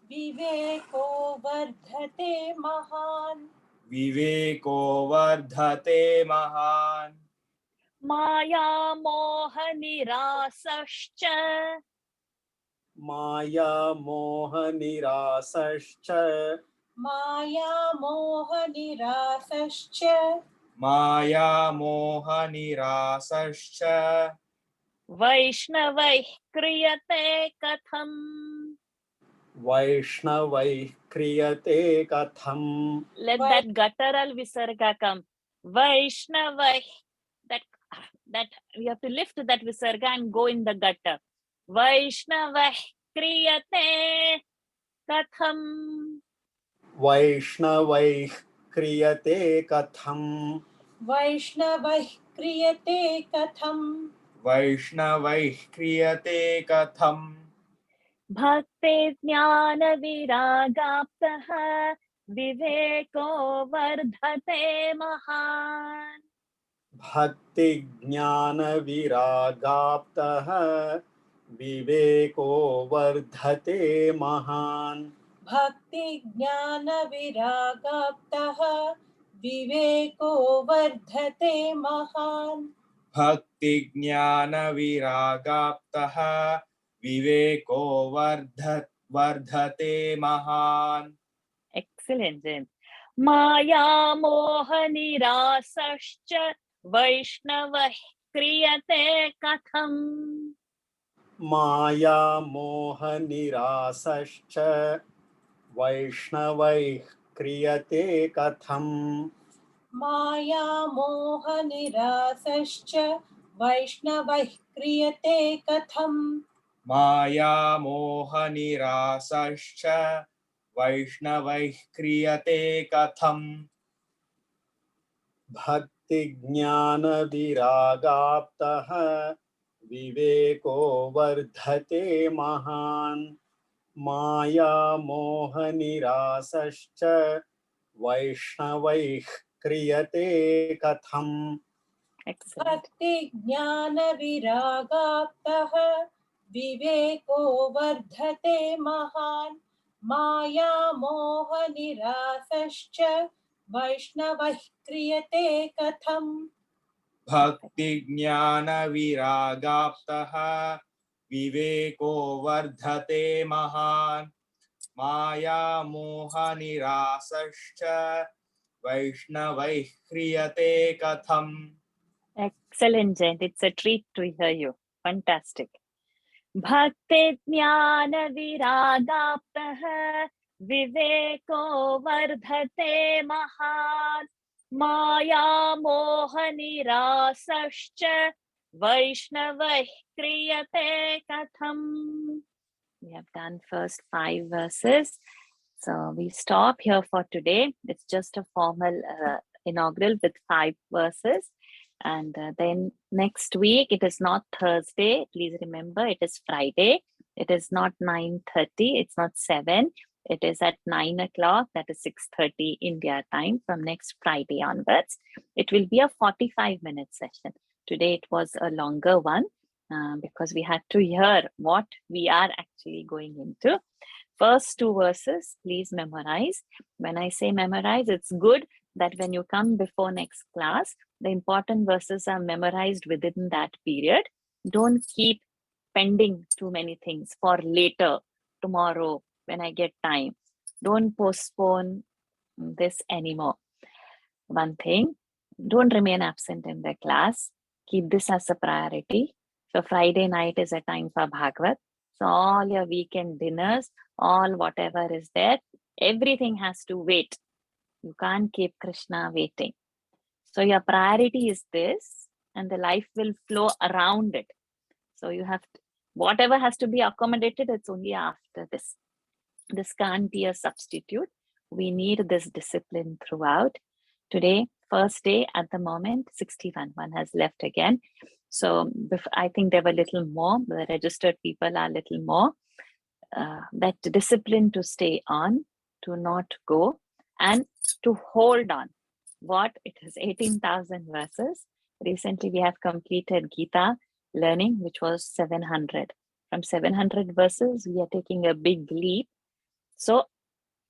Viveko vardhate mahan. Viveko vardhate mahan. Maya moha nirasascha. Maya moha nirasascha. Maya moha nirasascha. Maya moha nirasascha. Vaishnavai kriyate katham. Vaishnavai kriyate katham. Let that guttural visarga come. Vaishnavai. That that we have to lift that visarga and go in the gutter. Vaishnava kriyate katham. वैष्णवैः क्रियते कथम् वैष्णवैः क्रियते कथम् वैष्णवैः क्रियते कथम् Bhakti jnana viragaptaha viveko vardhate mahan. भक्तिज्ञानविरागाप्तः विवेको वर्धते महान् भक्ति ज्ञान विरागाप्तः विवेको वर्धते महान् भक्ति ज्ञान विरागाप्तः विवेको वर्धते महान् Excellent, James. Maya moha nirasascha Vaishnava kriyate katham. माया मोहनिरासश्च वैष्णवैः क्रियते कथम् माया मोह निरासश्च वैष्णवैः क्रियते कथम् माया मोह निरासश्च वैष्णवैः क्रियते कथम् भक्तिज्ञानविरागाप्तः विवेको वर्धते महान् माया मोहनिरासश्च वैष्णवैः क्रियते कथम् Excellent. भक्ति ज्ञान विरागाप्तः विवेको वर्धते महान् माया मोह निरासश्च वैष्णवैः क्रियते कथम् भक्ति ज्ञान विरागाप्तः विवेको वर्धते महान् माया मोह निरासश्च वैष्णवैः क्रियते कथम् Excellent, Jayant. It's a treat to hear you. Fantastic. Bhakti jnana viragaptaha viveko vardhate mahan maya moha nirasascha vaishnavah kriyate katham. We have done first 5 verses. So we stop here for today. It's just a formal inaugural with 5 verses. And then next week, it is not Thursday. Please remember, it is Friday. It is not 9:30. It's not 7. It is at 9 o'clock. That is 6:30 India time from next Friday onwards. It will be a 45-minute session. Today, it was a longer one because we had to hear what we are actually going into. First 2 verses, please memorize. When I say memorize, it's good that when you come before next class, the important verses are memorized within that period. Don't keep pending too many things for later, tomorrow, when I get time. Don't postpone this anymore. One thing, don't remain absent in the class. Keep this as a priority. So Friday night is a time for Bhagavad. So all your weekend dinners, all whatever is there, everything has to wait. You can't keep Krishna waiting. So your priority is this, and the life will flow around it. So you have to, whatever has to be accommodated, it's only after this. This can't be a substitute. We need this discipline throughout. Today, first day at the moment, 61. One has left again. So I think there were a little more. The registered people are a little more. That discipline to stay on, to not go, and to hold on. What? It is 18,000 verses. Recently, we have completed Gita learning, which was 700. From 700 verses, we are taking a big leap. So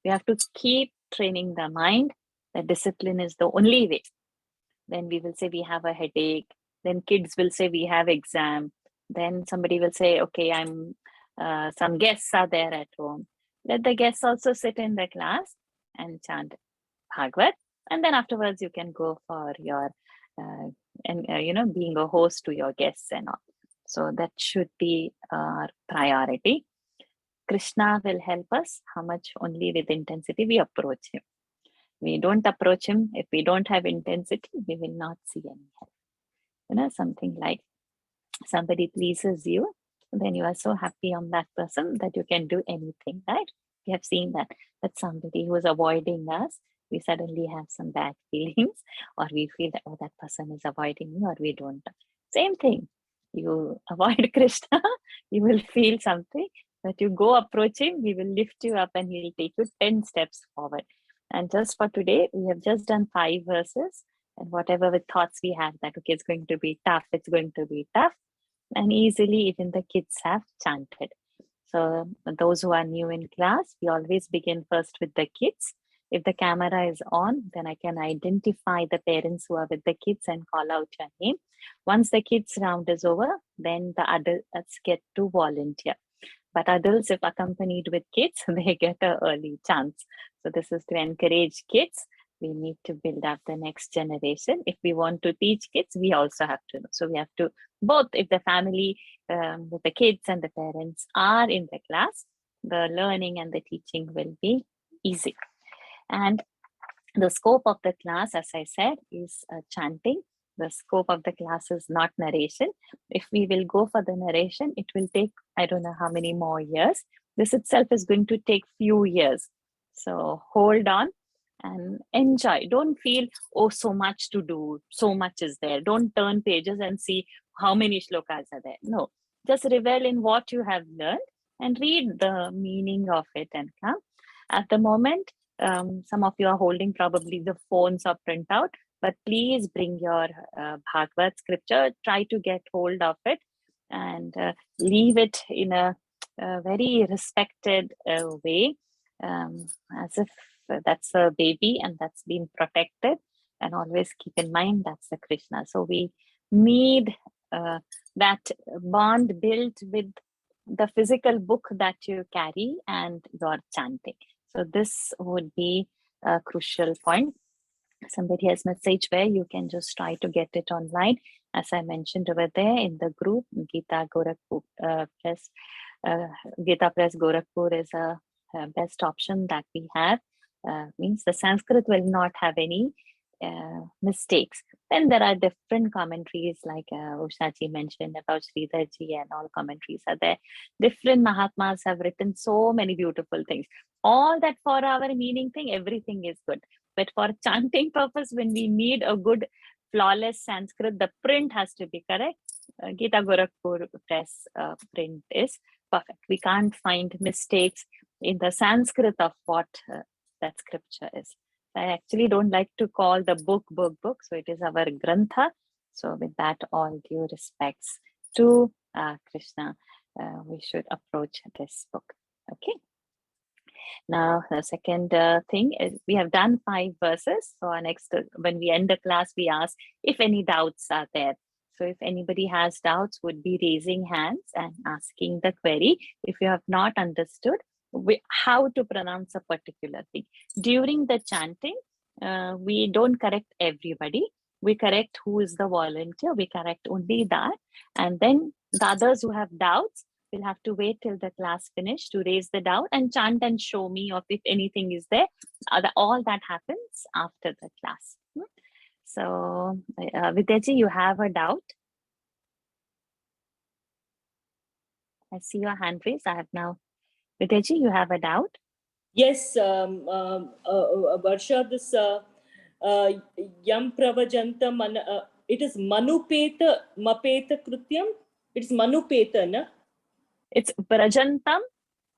we have to keep training the mind that discipline is the only way. Then we will say we have a headache. Then kids will say we have exam. Then somebody will say, okay, some guests are there at home. Let the guests also sit in the class and chant Bhagavad. And then afterwards you can go for your, being a host to your guests and all. So that should be our priority. Krishna will help us how much only with intensity we approach him. We don't approach him. If we don't have intensity, we will not see any help. something like somebody pleases you, then you are so happy on that person that you can do anything, right? We have seen that. That somebody who is avoiding us, we suddenly have some bad feelings, or we feel that, oh, that person is avoiding me, or we don't. Same thing. You avoid Krishna, you will feel something, but you go approach him, he will lift you up and he will take you 10 steps forward. And just for today, we have just done 5 verses, and whatever with thoughts we have that, okay, it's going to be tough, it's going to be tough. And easily even the kids have chanted. So those who are new in class, we always begin first with the kids. If the camera is on, then I can identify the parents who are with the kids and call out your name. Once the kids round is over, then the adults get to volunteer. But adults, if accompanied with kids, they get an early chance. So this is to encourage kids. We need to build up the next generation. If we want to teach kids, we also have to know. So we have to both, if the family with the kids and the parents are in the class, the learning and the teaching will be easy. And the scope of the class, as I said, is chanting. The scope of the class is not narration. If we will go for the narration, it will take, I don't know how many more years. This itself is going to take few years. So hold on and enjoy. Don't feel, oh, so much to do, so much is there. Don't turn pages and see how many shlokas are there. No, just revel in what you have learned and read the meaning of it and come. At the moment, some of you are holding probably the phones or printout, but please bring your Bhagavad scripture, try to get hold of it and leave it in a very respected way, as if that's a baby and that's been protected, and always keep in mind that's the Krishna. So we need that bond built with the physical book that you carry and your chanting. So this would be a crucial point. Somebody has message where you can just try to get it online. As I mentioned over there in the group, Gita Gorakhpur Press, Gita Press Gorakhpur is a best option that we have. Means the Sanskrit will not have any mistakes. Then there are different commentaries like Ushaji mentioned about Sridharji, and all commentaries are there. Different Mahatmas have written so many beautiful things. All that for our meaning thing, everything is good. But for chanting purpose, when we need a good flawless Sanskrit, the print has to be correct. Gita Gorakhpur Press print is perfect. We can't find mistakes in the Sanskrit of what that scripture is. I actually don't like to call the book, so it is our Grantha. So with that, all due respects to Krishna, we should approach this book. Okay. Now, the second thing is we have done 5 verses. So our next, when we end the class, we ask if any doubts are there. So if anybody has doubts, would be raising hands and asking the query. If you have not understood how to pronounce a particular thing. During the chanting, we don't correct everybody. We correct who is the volunteer. We correct only that. And then the others who have doubts will have to wait till the class finish to raise the doubt and chant and show me of if anything is there. All that happens after the class. So, Vidyaji, you have a doubt? I see your hand raised. I have now. Vidyaji, you have a doubt? Yes, Varsha, this Yam Pravajantam, it is Manupeta, Mapeta Krutyam. It's Manupeta, na? It's Prajantam,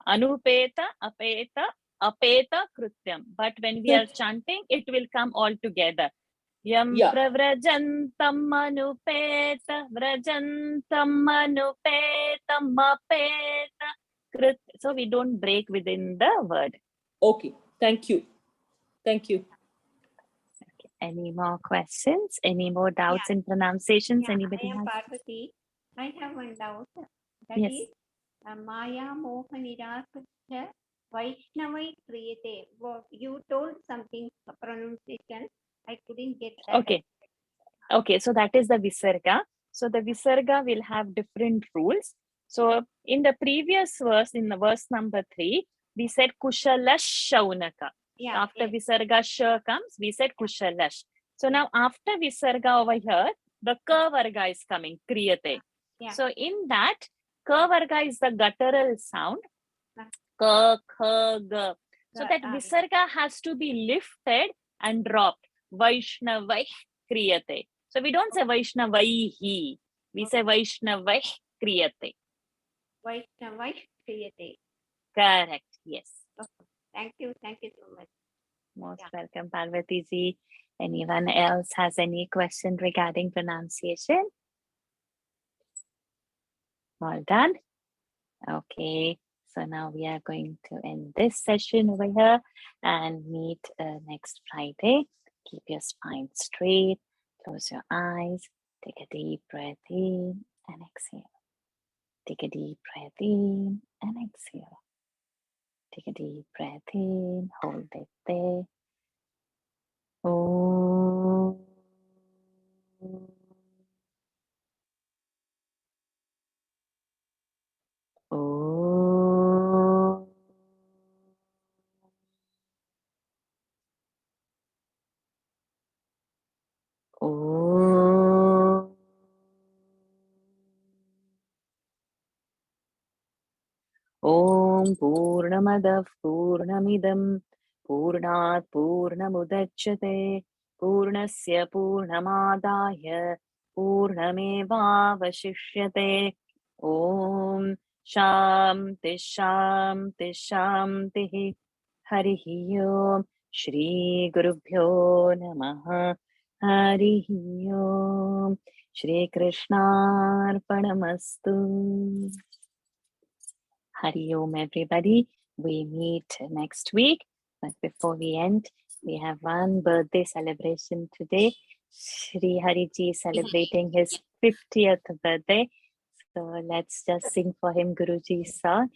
Anupeta, Apeta Krutyam. But when we are chanting, it will come all together. Yam Pravrajantam Anupeta, Vrajantam Anupeta, Mapeta. So we don't break within the word. Okay, thank you. Thank you. Okay. Any more questions? Any more doubts in pronunciations? Anybody I am has? Parvati. I have one doubt. That Yes. is Maya Moha Nirasasya Vaishnavai Kriyate. You told something pronunciation. I couldn't get that. Okay. Okay, so that is the Visarga. So the Visarga will have different rules. So in the previous verse, in the verse number 3, we said Kushalash Shaunaka. After Visarga Sh comes, we said Kushalash. So now after Visarga over here, the ka varga is coming, kriyate. Yeah. So in that, ka varga is the guttural sound. Ka, kha, ga. So that visarga has to be lifted and dropped. Vaishnavai kriyate. So we don't say Vaishnavaihi. We say Vaishnavai kriyate. Vaishnavai kriyate. Correct. Yes. Thank you so much. Most welcome, Parvati ji. Anyone else has any question regarding pronunciation? All done? Okay. So now we are going to end this session over here and meet next Friday. Keep your spine straight. Close your eyes. Take a deep breath in and exhale. Take a deep breath in and exhale. Take a deep breath in. Hold it there. Om. Om. Om. Om Purnamadav Purnamidam Purnat Purnamudachyate Purnasya Purnamadaya Purnamevavashishyate. Om Shanti Shanti Shanti. Harihi Om. Shri Gurubhyo Namaha. Harihi Om. Shri Krishnarpanamastu. Hari Om, everybody. We meet next week. But before we end, we have one birthday celebration today. Shri Hariji is celebrating his 50th birthday. So let's just sing for him Guruji's song.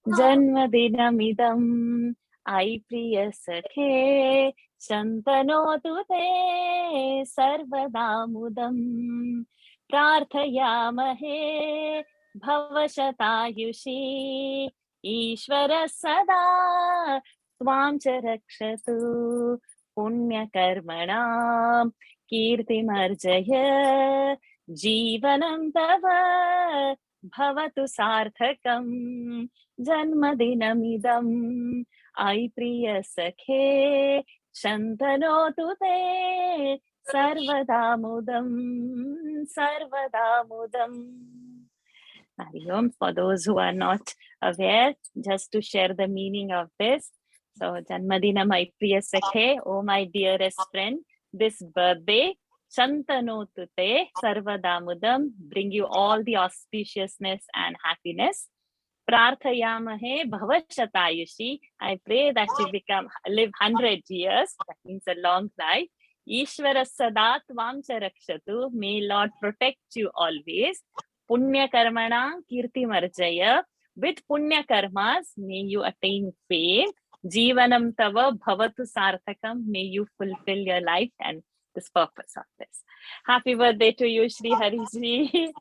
Janmadinamidam ai priya sakhe shantanotu te sarvadamudam prarthayamahe Bhavashatayushi Ishvara Sada Tvam cha rakshatu Punya karmanam Kirti marjaya Jivanam tava Bhavatu sarthakam Janmadinamidam Ai priya sakhe Shantanotu te Sarvadamudam Sarvadamudam. Hari Om. For those who are not aware, just to share the meaning of this. So, Janmadina my priya sakhe, oh my dearest friend, this birthday, Shantanotute Sarvadamudam, bring you all the auspiciousness and happiness. Prarthayamahe Bhavashatayushi, I pray that you live 100 years, that means a long life. Ishvara Sada Tvam cha rakshatu, may Lord protect you always. Punya karmana kirti marjaya. With punya karmas, may you attain fame. Jivanam tava bhavatu sarthakam. May you fulfill your life and this purpose of this. Happy birthday to you, Shri Hariji.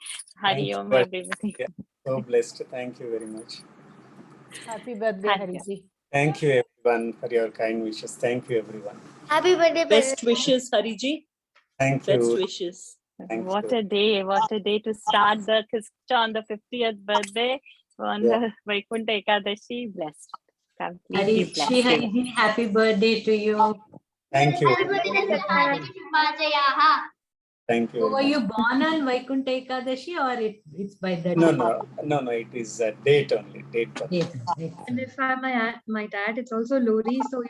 Hari Om, everybody. So blessed. Thank you very much. Happy birthday, Hariji. Thank you everyone for your kind wishes. Thank you everyone. Happy birthday, Best wishes, Hariji. Thank Best you. wishes. What a day to start the Krishna on the 50th birthday on the Vaikuntha Ekadashi. Blessed. Completely blessed. Shri Hariji, happy birthday to you. Thank you. Thank you. So were you born on Vaikuntha Ekadashi or it's by the No, it is a date only. Date. Yes. And if I might add, it's also Lori. So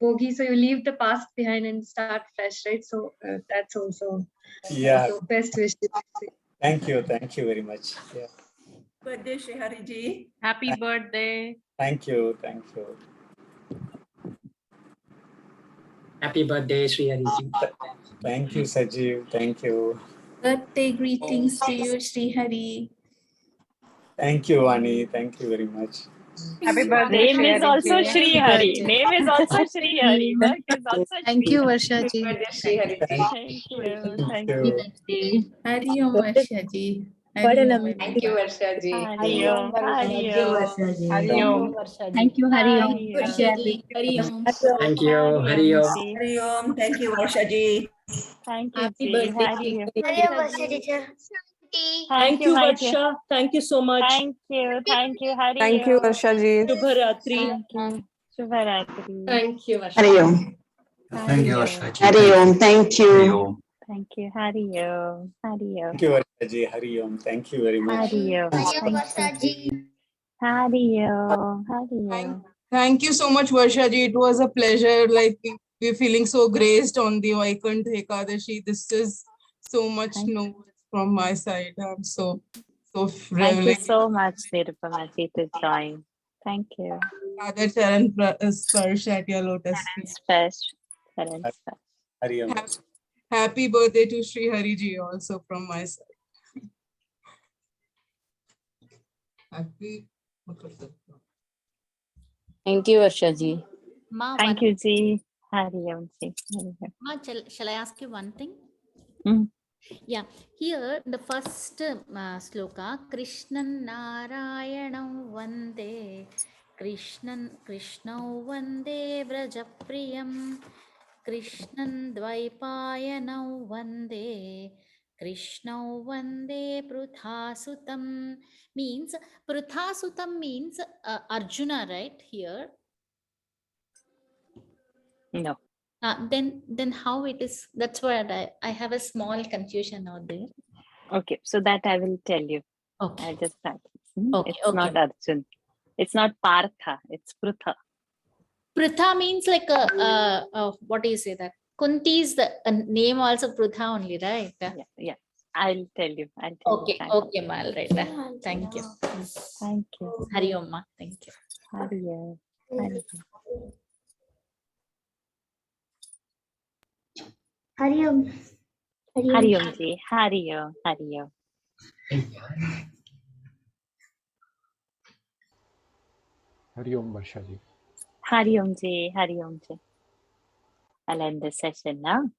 Bogi. So you leave the past behind and start fresh, right? So that's also So best wishes. Thank you very much. Yeah. Birthday, Shri Hariji. Happy birthday. Thank you. Happy birthday, Shri Hariji. Thank you, Sajiv. Thank you. Birthday greetings to you, Shri Hari. Thank you, Ani. Thank you very much. Happy birthday. Name is also Shri Hari. Name is also Shri Hari. Work is also Thank Shri you, Hari. Varsha ji. Thank you. Hari Om, Varsha ji. Thank you, Varsha ji. Hari Om. Hari Om. Hari Om. Thank you, Hari Om. Hari Om. Hari Om. Thank you, Hari Om. Hari Om. Thank you, Varsha ji. Thank you, Happy Ji. birthday, Hari Om. Hari Om, Varsha teacher. Thank you, Hari Om. Varsha. Thank you so much. Thank you. Thank you, Hari Thank you, Om. Varsha ji. Shubharatri. Thank you. Shubharatri. Thank you, Varsha. Hari Om. Thank you, Varsha. Hari Om. Thank you. Thank you, Hari Om. Hari Om. Thank you, Varshaji. Hari Om. Thank you very much. Hari Om. Hari Om, Thank Varsha ji. Hari Om. Hari Om. Thank you so much, Varsha ji. It was a pleasure. Like we're feeling so graced on the Vaikunth Ekadashi. This is so much noble from my side. I'm so Thank you reveling. so much, Nirupama ji, to join. Thank you. Other Charan Sparsh at your lotus feet. Special. Special. Hari Om. Happy birthday to Sri Hari ji also from my side. Happy. Thank you, Varsha ji. Ma, Thank you, Ji. Hari Om ji. Hari Om. Ma, shall I ask you one thing? Mm. Yeah, here the first sloka, Krishnan Narayanam Vande, Krishnan Vande Vrajapriyam, Krishnan Dvaipayanam Vande, Krishna Vande Pruthasutam. Means Pruthasutam means Arjuna, right? Here. No. Then how it is? That's what I have a small confusion out there. Okay, so that I will tell you. Okay. I'll just start. Okay, It's not Arjun. It's not Partha. It's Prutha. Prutha means like what do you say that? Kunti is the name also Prutha only, right? Yeah. I'll tell you. I'll tell Okay, you. okay, ma, I'll write that. Thank you. Thank you. Hari Om, ma. Thank you. Hari Om. Hari Om. Hari Om. Hari Om ji. Hari Om. Hari Om. Hari Om, Varsha ji. Hari Om ji. Hari Om ji. I'll end the session now.